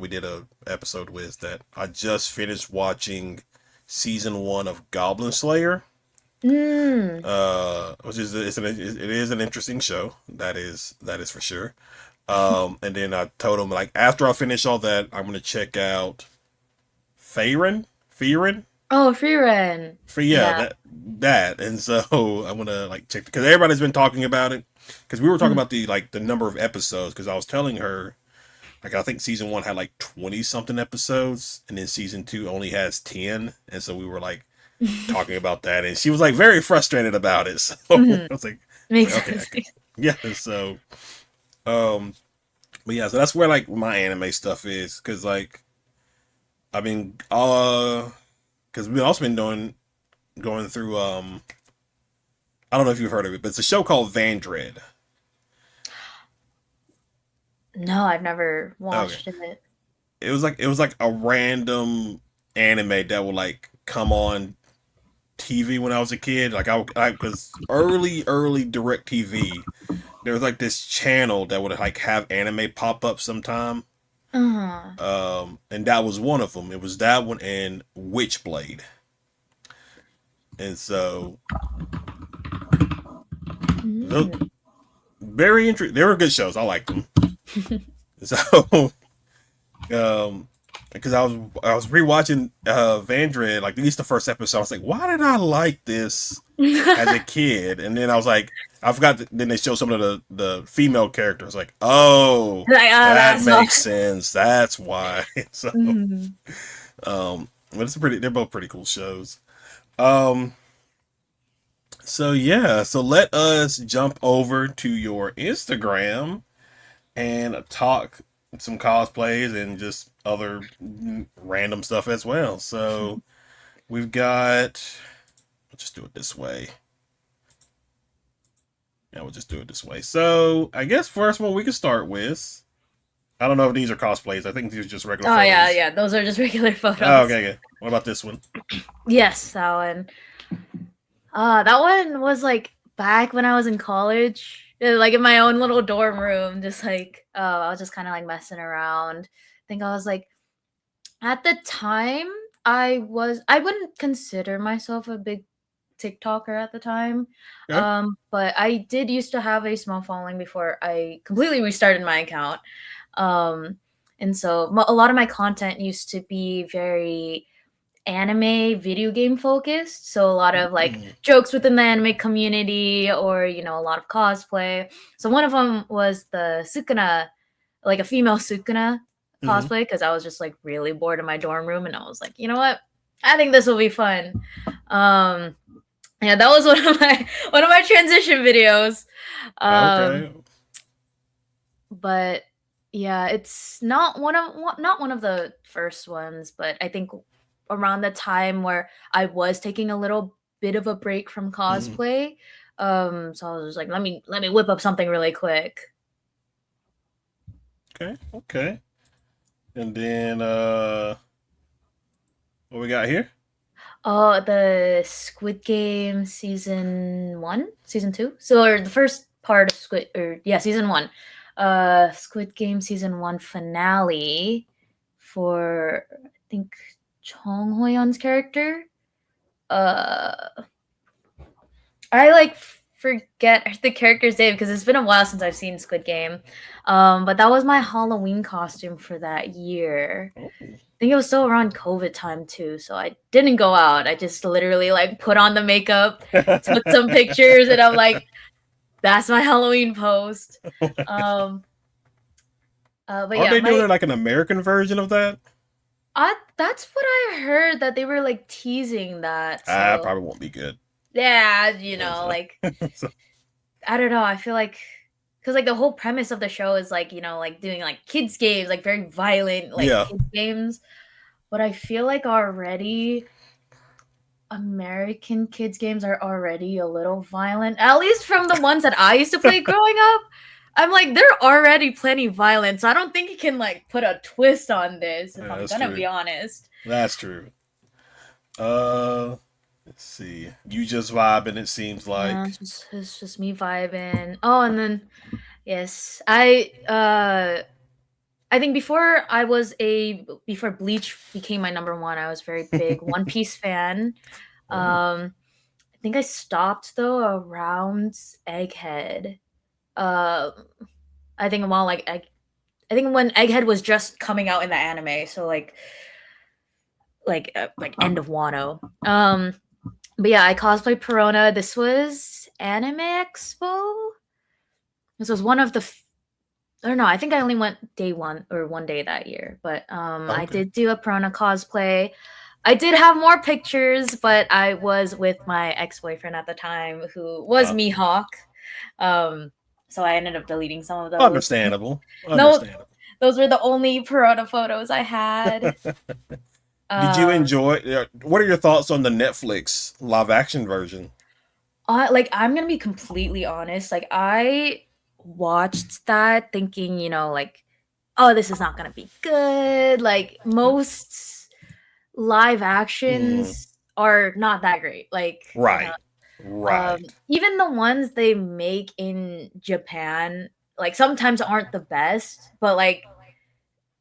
did a episode with that. I just finished watching season one of Goblin Slayer. Mm. Which is it is an interesting show. That is for sure. And then I told him like after I finish all that, I'm gonna check out Feiren. Feiren. Oh, free run. For yeah, Yeah. that, and so I'm gonna like check because everybody's been talking about it because we were talking Mhm. about the number of episodes because I was telling her like I think season one had like 20 something episodes and then season two only has 10, and so we were like talking about that and she was like very frustrated about it. So I Mhm. was like Makes okay, sense. yeah. So um, but yeah, so that's where like my anime stuff is because like I mean because we've also been going through I don't know if you've heard of it, but it's a show called Vandred. No, I've never Okay. watched it. It was like a random anime that would like come on TV when I was a kid. Like I because early direct TV, there was like this channel that would like have anime pop up sometime. Uh-huh. And that was one of them. It was that one and Witchblade. And so those Mm. very interesting. They were good shows. I liked them. So um because I was rewatching Vandred like at least the first episode. I was like, why did I like this as a kid? And then I was like, I forgot. Then they show some of the female characters. Like, oh, Like, oh, that that's why. makes sense. That's why. So, Mhm. but it's pretty. They're both pretty cool shows. Um, so yeah. So let us jump over to your Instagram and talk some cosplays and just other random stuff as well. So we've got. Let's just do it this way. Yeah, we'll just do it this way. So I guess first one we can start with. I don't know if these are cosplays. I think these are just regular Oh yeah, photos. yeah. Those are just regular Oh, photos. okay, okay. What about this one? Yes, that one. That one was like back when I was in college, like in my own little dorm room, just like I was just kind of like messing around. I think I was like at the time I wouldn't consider myself a big TikToker at the time. Okay. But I did used to have a small following before I completely restarted my account. Um, and so a lot of my content used to be very anime video game focused, so a lot of like Mm-hmm. jokes within the anime community, or a lot of cosplay. So one of them was the Sukuna, like a female Sukuna Mm-hmm. cosplay, because I was just like really bored in my dorm room and I was like, you know what, I think this will be fun. um yeah, that was one of my transition videos. um Okay. but yeah, it's not one of the first ones, but I think around the time where I was taking a little bit of a break from Mm-hmm. cosplay. So I was just like, let me whip up something really quick. Okay. Okay. And then what we got here? Oh, the Squid Game season 1, season 2. So, or the first part of Squid, or yeah, season 1. Squid Game season 1 finale for, I think, Chong Hoyon's character. Uh I like forget the character's name because it's been a while since I've seen Squid Game. But that was my Halloween costume for that year. Oh. I think it was still around COVID time too, so I didn't go out. I just literally like put on the makeup, took some pictures, and I'm like, that's my Halloween post. Um, but Aren't yeah, they my doing like an American version of that? that's what I heard, that they were like teasing that. Ah, So probably won't be good. yeah, So, like I don't know. I feel like because like the whole premise of the show is like like doing like kids games, like very violent like yeah. kids games. But I feel like already American kids games are already a little violent. At least from the ones that I used to play growing up. I'm like, they're already plenty violent, so I don't think you can like put a twist on this, if Yeah, I'm that's gonna true. be honest. That's true. Uh, let's see. You just vibing. It seems Yeah, like. it's just me vibing. Oh, and then yes, I think before Bleach became my number one, I was very big One Piece fan. Oh. I think I stopped though around Egghead. Um, I think while I think when Egghead was just coming out in the anime, so like like end of Wano. But yeah, I cosplayed Perona. This was Anime Expo. This was one of the or no, I think I only went day one or one day that year. But I Okay. did do a Perona cosplay. I did have more pictures, but I was with my ex-boyfriend at the time who was Mihawk. So I ended up deleting some of those. Understandable. No, Understandable. those were the only Perona photos I had. Did you enjoy? What are your thoughts on the Netflix live action version? Like I'm gonna be completely honest. Like I watched that thinking, like, oh, this is not gonna be good. Like most live Mm, actions are not that great. Like, right. Right. even the ones they make in Japan, like sometimes aren't the best, but like,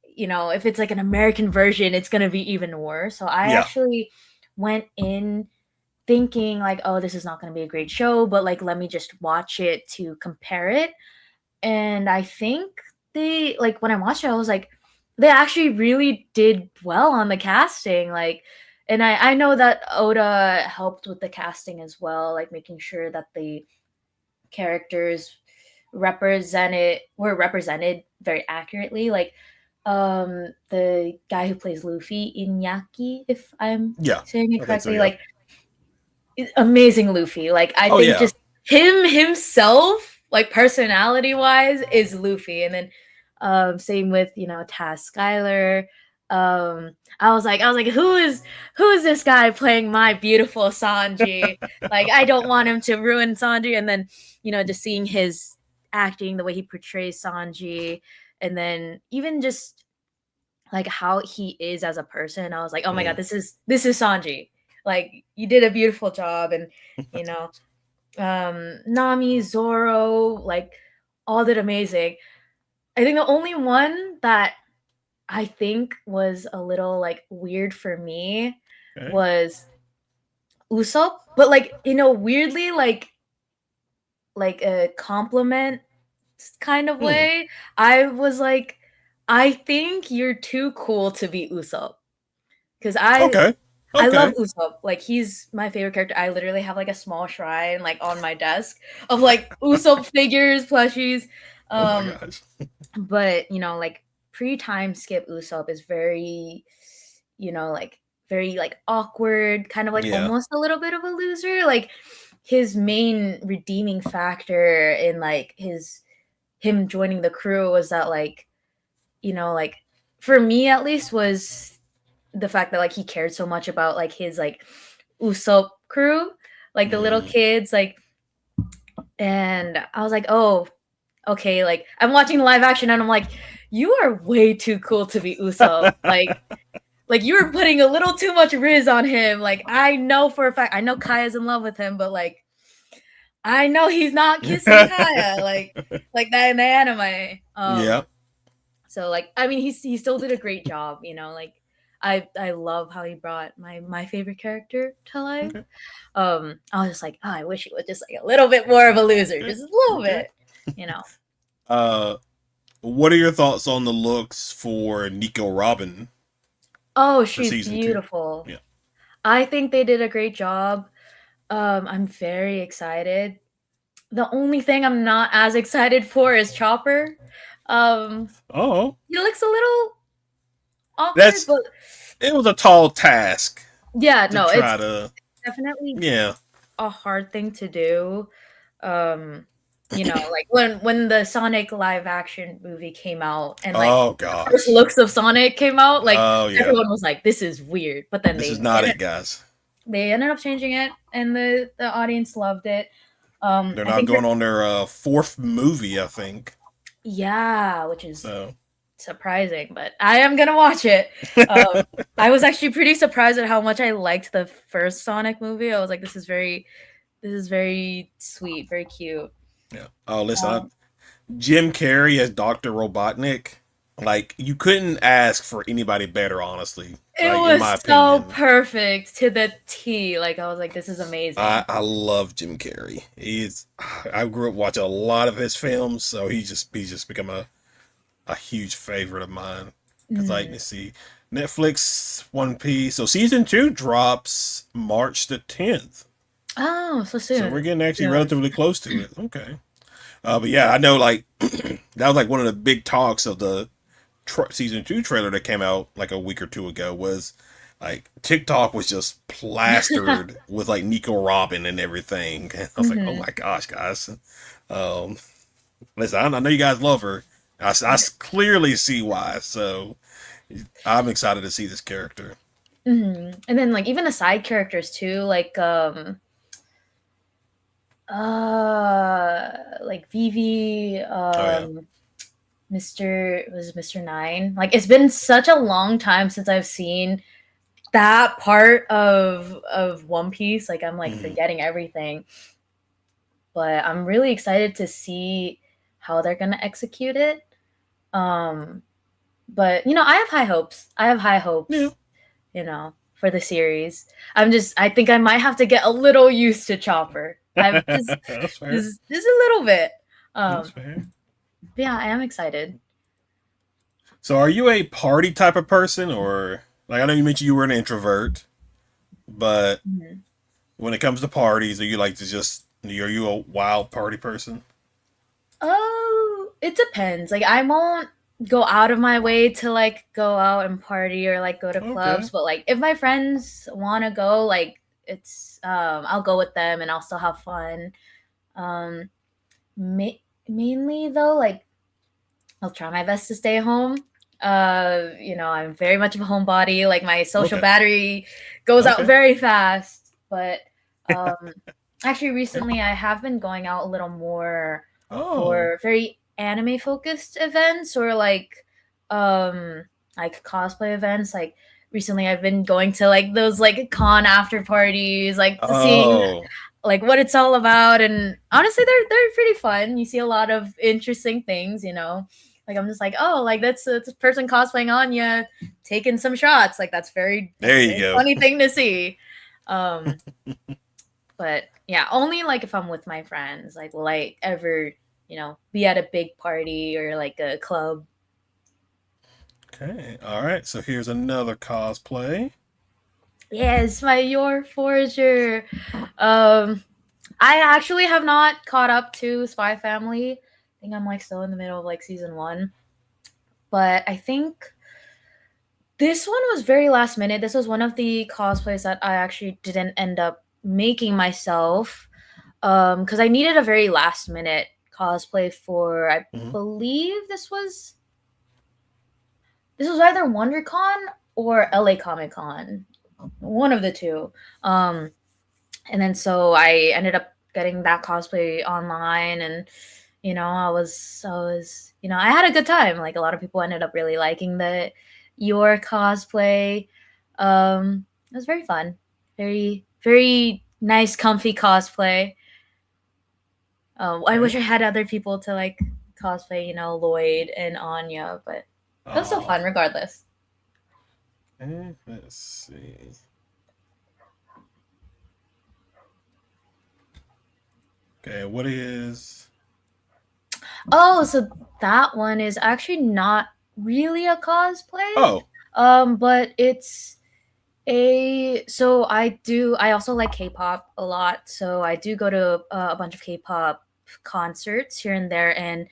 if it's like an American version, it's gonna be even worse. So I Yeah. actually went in thinking like, oh, this is not going to be a great show, but like, let me just watch it to compare it. And I think they like when I watched it, I was like, they actually really did well on the casting. Like, and I know that Oda helped with the casting as well, like making sure that the characters were represented very accurately. Like the guy who plays Luffy, Inyaki, if I'm Yeah. saying it I think so. correctly, Yeah. like amazing Luffy. Like I Oh think yeah. just him himself, like personality wise, is Luffy. And then same with Taz Skylar. I was like, who is this guy playing my beautiful Sanji? Like I don't want him to ruin Sanji. And then just seeing his acting, the way he portrays Sanji, and then even just like how he is as a person, I was like, oh my god, Mm. this is Sanji. Like you did a beautiful job. And you know Nami, Zoro, like all did amazing. I think the only one that I think was a little like weird for me Okay. was Usopp, but like weirdly like a compliment kind of Hmm. way. I was like, I think you're too cool to be Usopp, because Okay. I love Okay. Usopp. Like he's my favorite character. I literally have like a small shrine like on my desk of like Usopp figures, plushies. Oh my Um, gosh. but like pre-time skip Usopp is very, like very like awkward, kind of like Yeah. almost a little bit of a loser. Like his main redeeming factor in like him joining the crew was that like, like for me at least was the fact that like he cared so much about like his like Usopp crew, like the little Mm. kids, like, and I was like, oh, okay, like I'm watching live action and I'm like, you are way too cool to be Usopp. Like you were putting a little too much Riz on him. Like I know for a fact, I know Kaya's in love with him, but like I know he's not kissing Kaya like that in the anime. Yeah. So like I mean he still did a great job, like I love how he brought my favorite character to life. Okay. I was just like, oh, I wish he was just like a little bit more of a loser, Okay. just a little Okay. bit, you know. Uh, what are your thoughts on the looks for Nico Robin Oh, for she's season 2? beautiful. Yeah. I think they did a great job. I'm very excited. The only thing I'm not as excited for is Chopper. Um, Oh, he looks a little awkward, that's but it was a tall task yeah, to no, it's try to. definitely Yeah. a hard thing to do. Um, like when the Sonic live action movie came out and like Oh the first gosh. looks of Sonic came out, like Oh yeah. everyone was like, "This is weird," but then This is not it, guys. they ended up changing it, and the audience loved it. They're I not think they're going on their fourth movie, I think. yeah, which is So. surprising, but I am gonna watch it. I was actually pretty surprised at how much I liked the first Sonic movie. I was like, this is very sweet, very cute. Yeah. Oh, listen, Um, Jim Carrey as Doctor Robotnik. Like you couldn't ask for anybody better, honestly. it Like in was my so opinion, perfect to the T. Like I was like, this is amazing. I love Jim Carrey. He's I grew up watching a lot of his films, so he's just become a huge favorite of mine. Cause like Mhm. let's see, Netflix One Piece. So season 2 drops March the 10th. Oh, so So we're soon. getting actually Soon. relatively close to it. Okay. But yeah, I know like that was like one of the big talks of the season 2 trailer that came out like a week or two ago was like TikTok was just plastered with like Nico Robin and everything. And I was like, oh Hmm. my gosh, guys. Um, listen, I know you guys love her. I clearly see why. So I'm excited to see this character. And then like even the side characters too, like Vivi, Oh yeah. Mr. Nine. Like it's been such a long time since I've seen that part of One Piece. Like I'm like Mhm. forgetting everything. But I'm really excited to see how they're gonna execute it. Um but I have high hopes. I have high Yeah. hopes, for the series. I think I might have to get a little used to Chopper. I've just That's fair. just a little bit. That's Um fair. but yeah, I am excited. So are you a party type of person or like I know you mentioned you were an introvert, but Mhm. when it comes to parties, are you like to just are you a wild party person? Oh, it depends. Like I won't go out of my way to like go out and party or like go to Okay. clubs, but like if my friends want to go, like it's I'll go with them and I'll still have fun. Um mainly though, like I'll try my best to stay home. I'm very much of a homebody. Like my social Okay. battery goes out Okay. very fast. But um, actually, recently I have been going out a little more Oh. for very anime focused events or like cosplay events. Like recently, I've been going to like those like con after parties, like seeing Oh. like what it's all about. And honestly, they're pretty fun. You see a lot of interesting things. Like I'm just like, oh, like that's a person cosplaying Anya taking some shots. Like that's There a you very go. funny thing to see. Um, but yeah, only like if I'm with my friends. Like, will I ever, be at a big party or like a club? Okay. All right. So here's another cosplay. Yes, my Your Forager. Um, I actually have not caught up to Spy Family. I think I'm like still in the middle of like season one. But I think this one was very last minute. This was one of the cosplays that I actually didn't end up making myself. Because I needed a very last minute cosplay for I Hmm. believe this was either WonderCon or LA Comic Con. One of the two. Um and then so I ended up getting that cosplay online, and I had a good time. Like a lot of people ended up really liking the your cosplay. It was very fun, very very nice comfy cosplay. I wish Okay. I had other people to like cosplay, Lloyd and Anya, but it was still Oh. fun regardless. Okay. Let's see. Okay. What is? Oh, so that one is actually not really a cosplay. Oh. But it's I also like K-pop a lot. So I do go to a bunch of K-pop concerts here and there, and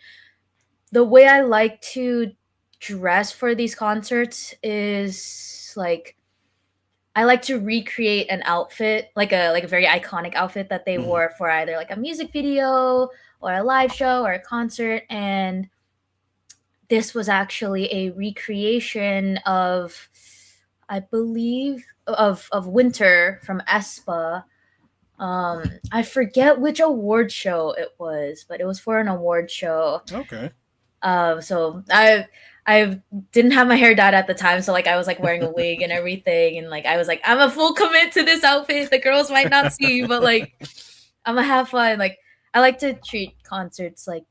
the way I like to dress for these concerts is like I like to recreate an outfit, like a very iconic outfit that they Hmm. wore for either like a music video or a live show or a concert. And this was actually a recreation of, I believe, of Winter from Espa. I forget which award show it was, but it was for an award show. Okay. So I didn't have my hair dyed at the time, so like I was like wearing a wig and everything, and like I was like, I'm a full commit to this outfit. The girls might not see, but like I'm gonna have fun. Like I like to treat concerts like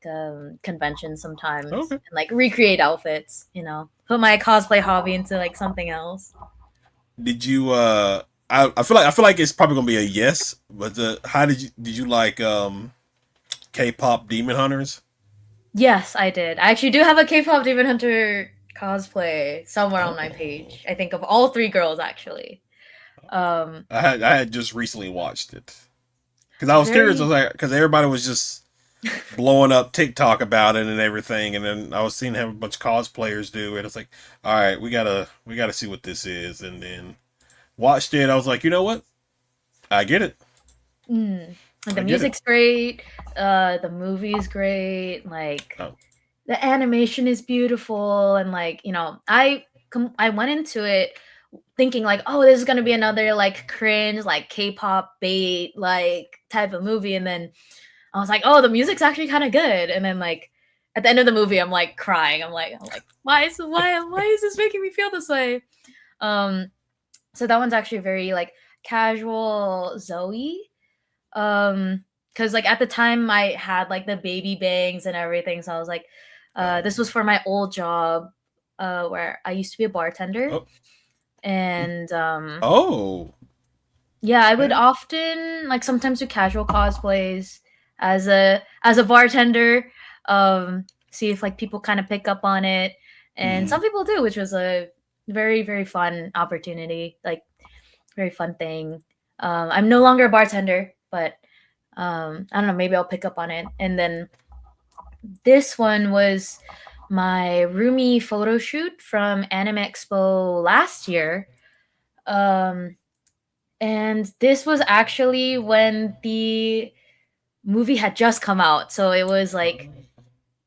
conventions sometimes, Okay. and like recreate outfits. Put my cosplay hobby into like something else. Did you? I feel like it's probably gonna be a yes. But how did you like K-pop Demon Hunters? Yes, I did. I actually do have a K-pop Demon Hunter cosplay somewhere on my page. I think of all three girls actually. I had just recently watched it because It's I was curious. I very was like, because everybody was just blowing up TikTok about it and everything, and then I was seeing how a bunch of cosplayers do it. It's like, all right, we gotta see what this is, and then watched it. I was like, you know what? I get it. like the I get it. music's great, the movie's great, like Oh. the animation is beautiful, and like I went into it thinking like, oh, this is gonna be another like cringe, like K-pop bait, like type of movie, and then I was like, oh, the music's actually kind of good, and then like at the end of the movie, I'm like crying. I'm like, why is this making me feel this way? Um, so that one's actually very like casual Zoe. Because like at the time I had like the baby bangs and everything, so I was like, this was for my old job, where I used to be a bartender, Oh. and Oh. yeah, I would Okay. often like sometimes do casual cosplays as a bartender. See if like people kind of pick up on it, and Mm-hmm. some people do, which was a very very fun opportunity, like very fun thing. I'm no longer a bartender, but I don't know, maybe I'll pick up on it. And then this one was my roomie photo shoot from Anime Expo last year. Um, and this was actually when the movie had just come out. So it was like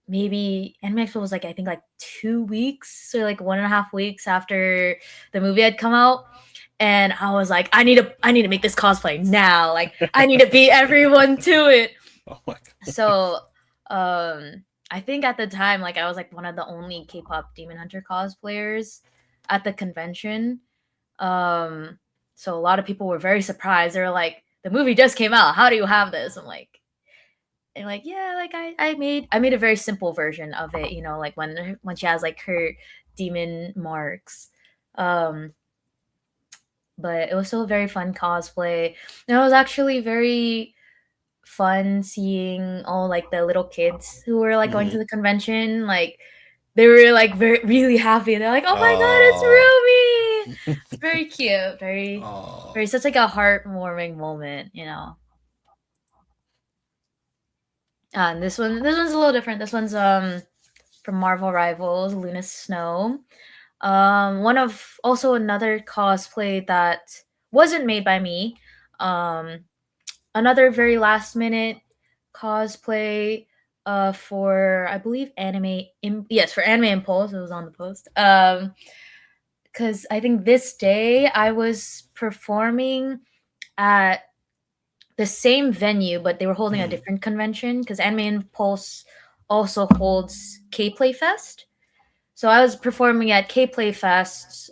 maybe Anime Expo was like I think like 2 weeks or like 1.5 weeks after the movie had come out. And I was like, I need to make this cosplay now. Like I need to beat everyone to it. Oh my god. So I think at the time like I was like one of the only K-pop Demon Hunter cosplayers at the convention. Um so a lot of people were very surprised. They were like, the movie just came out. How do you have this? I'm like, yeah, like I made a very simple version of it, like when she has like her demon marks. Um but it was still a very fun cosplay. And it was actually very fun seeing all like the little kids who were like going to Mm-hmm. the convention. Like they were like very really happy. They're like, "Oh my god, it's Rumi!" It's very cute, very, Oh. very such like a heartwarming moment. And this one's a little different. This one's from Marvel Rivals, Luna Snow. One of also another cosplay that wasn't made by me. Um, Another very last minute cosplay for I believe yes, for Anime Impulse. It was on the post. Because I think this day I was performing at the same venue, but they were holding a Mm-hmm. different convention because Anime Impulse also holds K Play Fest. So I was performing at K Play Fest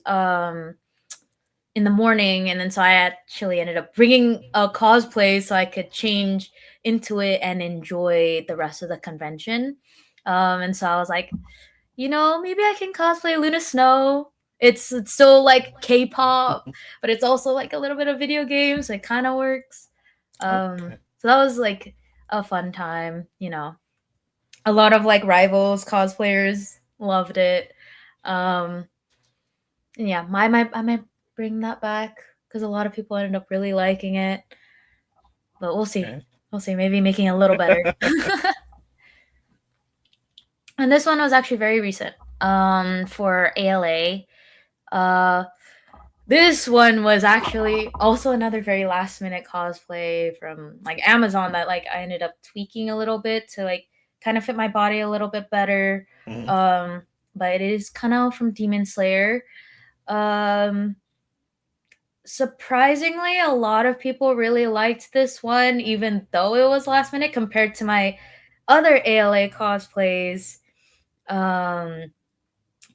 in the morning, and then so I actually ended up bringing a cosplay so I could change into it and enjoy the rest of the convention. And so I was like, maybe I can cosplay Luna Snow. It's still like K-pop, but it's also like a little bit of video games, so it kind of works. Okay. So that was like a fun time. A lot of like rivals cosplayers loved it. Um, and yeah, I might bring that back because a lot of people ended up really liking it. But we'll see. Okay. We'll see. Maybe making it a little better. And this one was actually very recent. For ALA. Uh, this one was actually also another very last minute cosplay from like Amazon that like I ended up tweaking a little bit to like kind of fit my body a little bit better. Mm-hmm. But it is kind of from Demon Slayer. Um, Surprisingly, a lot of people really liked this one, even though it was last minute compared to my other ALA cosplays. Um,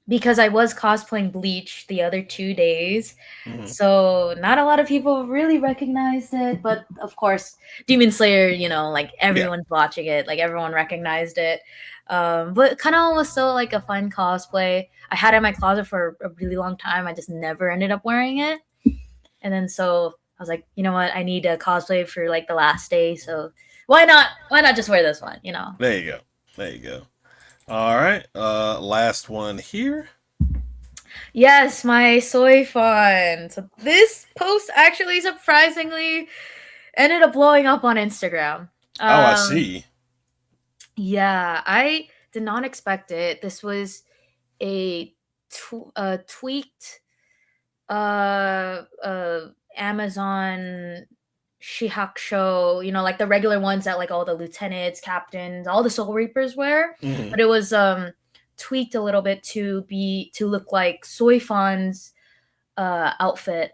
because I was cosplaying Bleach the other 2 days. Mm-hmm. So not a lot of people really recognized it, but of course, Demon Slayer, like Yeah. everyone's watching it, like everyone recognized it. But kind of was still like a fun cosplay. I had it in my closet for a really long time. I just never ended up wearing it. And then so I was like, you know what? I need a cosplay for like the last day. So why not? Why not just wear this one? There you go. There you go. All right. Last one here. Yes, my soy fun. So this post actually surprisingly ended up blowing up on Instagram. Oh, I Um, see. yeah, I did not expect it. This was a tweaked Amazon Shihak show, like the regular ones that like all the lieutenants, captains, all the soul reapers wear, Hmm. but it was tweaked a little bit to look like Soifan's outfit.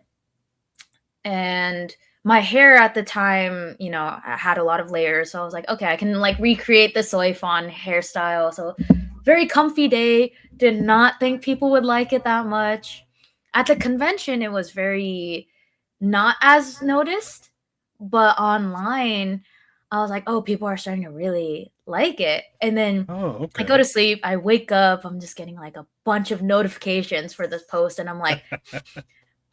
And my hair at the time, I had a lot of layers, so I was like, okay, I can like recreate the Soifon hairstyle. So very comfy day. Did not think people would like it that much. At the convention, it was very not as noticed, but online, I was like, oh, people are starting to really like it. And then Oh, I go okay. to sleep, I wake up, I'm just getting like a bunch of notifications for this post, and I'm like,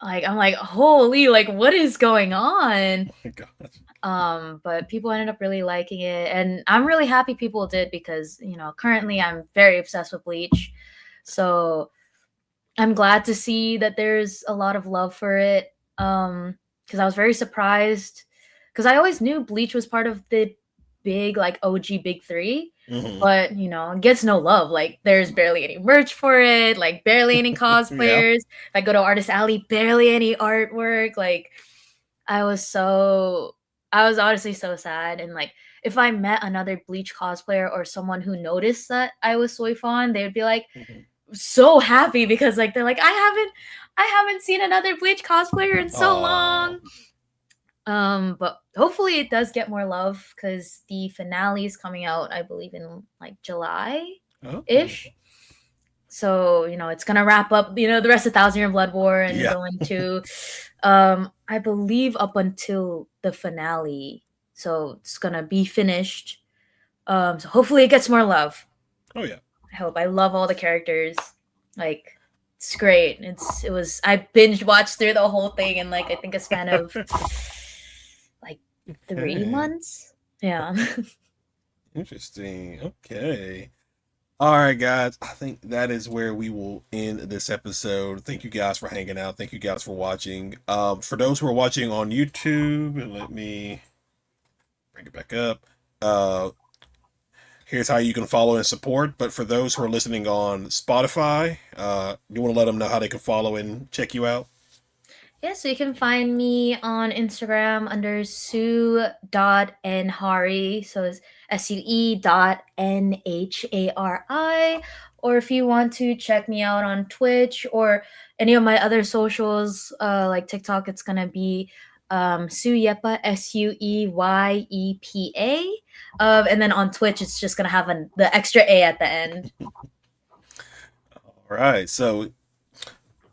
holy, like what is going on? Oh my God. But people ended up really liking it, and I'm really happy people did because currently I'm very obsessed with Bleach. So I'm glad to see that there's a lot of love for it. Because I was very surprised because I always knew Bleach was part of the big like OG big three, Hmm. but it gets no love. Like there's barely any merch for it, like barely any Yeah. cosplayers. If I go to Artist Alley, barely any artwork. Like I was so I was honestly so sad, and like if I met another Bleach cosplayer or someone who noticed that I was Soifon, they would be like Hmm. so happy because like they're like I haven't seen another Bleach cosplayer in so Oh. long. But hopefully it does get more love because the finale is coming out, I believe, in like July Oh. ish. So it's gonna wrap up the rest of Thousand Year Blood War and Yeah. go into I believe up until the finale. So it's gonna be finished. So hopefully it gets more love. Oh yeah. I hope. I love all the characters. Like it's great. I binge watched through the whole thing in like I think a span of like 3 Okay. months. Yeah. Interesting. Okay. All right, guys. I think that is where we will end this episode. Thank you guys for hanging out. Thank you guys for watching. For those who are watching on YouTube, let me bring it back up. Uh, Here's how you can follow and support. But for those who are listening on Spotify, you want to let them know how they can follow and check you out? Yeah, so you can find me on Instagram under Sue.Nhari. So it's Sue.Nhari. Or if you want to check me out on Twitch or any of my other socials, like TikTok, it's going to be Suyepa, Sueyepa. And then on Twitch, it's just going to have the extra A at the end. All right. So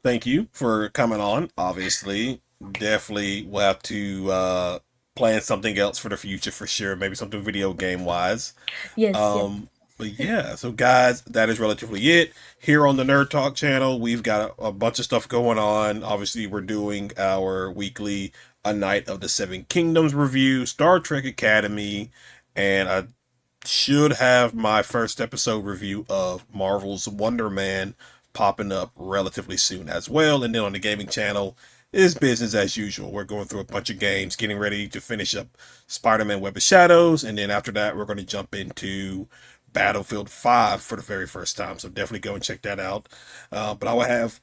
thank you for coming on. Obviously, definitely we'll have to plan something else for the future for sure. Maybe something video game wise. Yes, yes. But yeah, so guys, that is relatively it. Here on the Nerd Talk channel, we've got a bunch of stuff going on. Obviously, we're doing our weekly A Night of the Seven Kingdoms review, Star Trek Academy, and I should have my first episode review of Marvel's Wonder Man popping up relatively soon as well. And then on the gaming channel is business as usual. We're going through a bunch of games, getting ready to finish up Spider-Man Web of Shadows, and then after that, we're going to jump into Battlefield 5 for the very first time. So definitely go and check that out. But I will have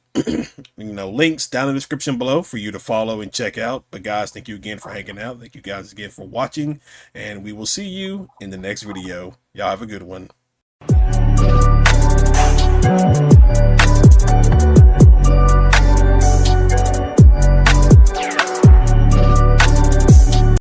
links down in the description below for you to follow and check out. But guys, thank you again for hanging out. Thank you guys again for watching, and we will see you in the next video. Y'all have a good one.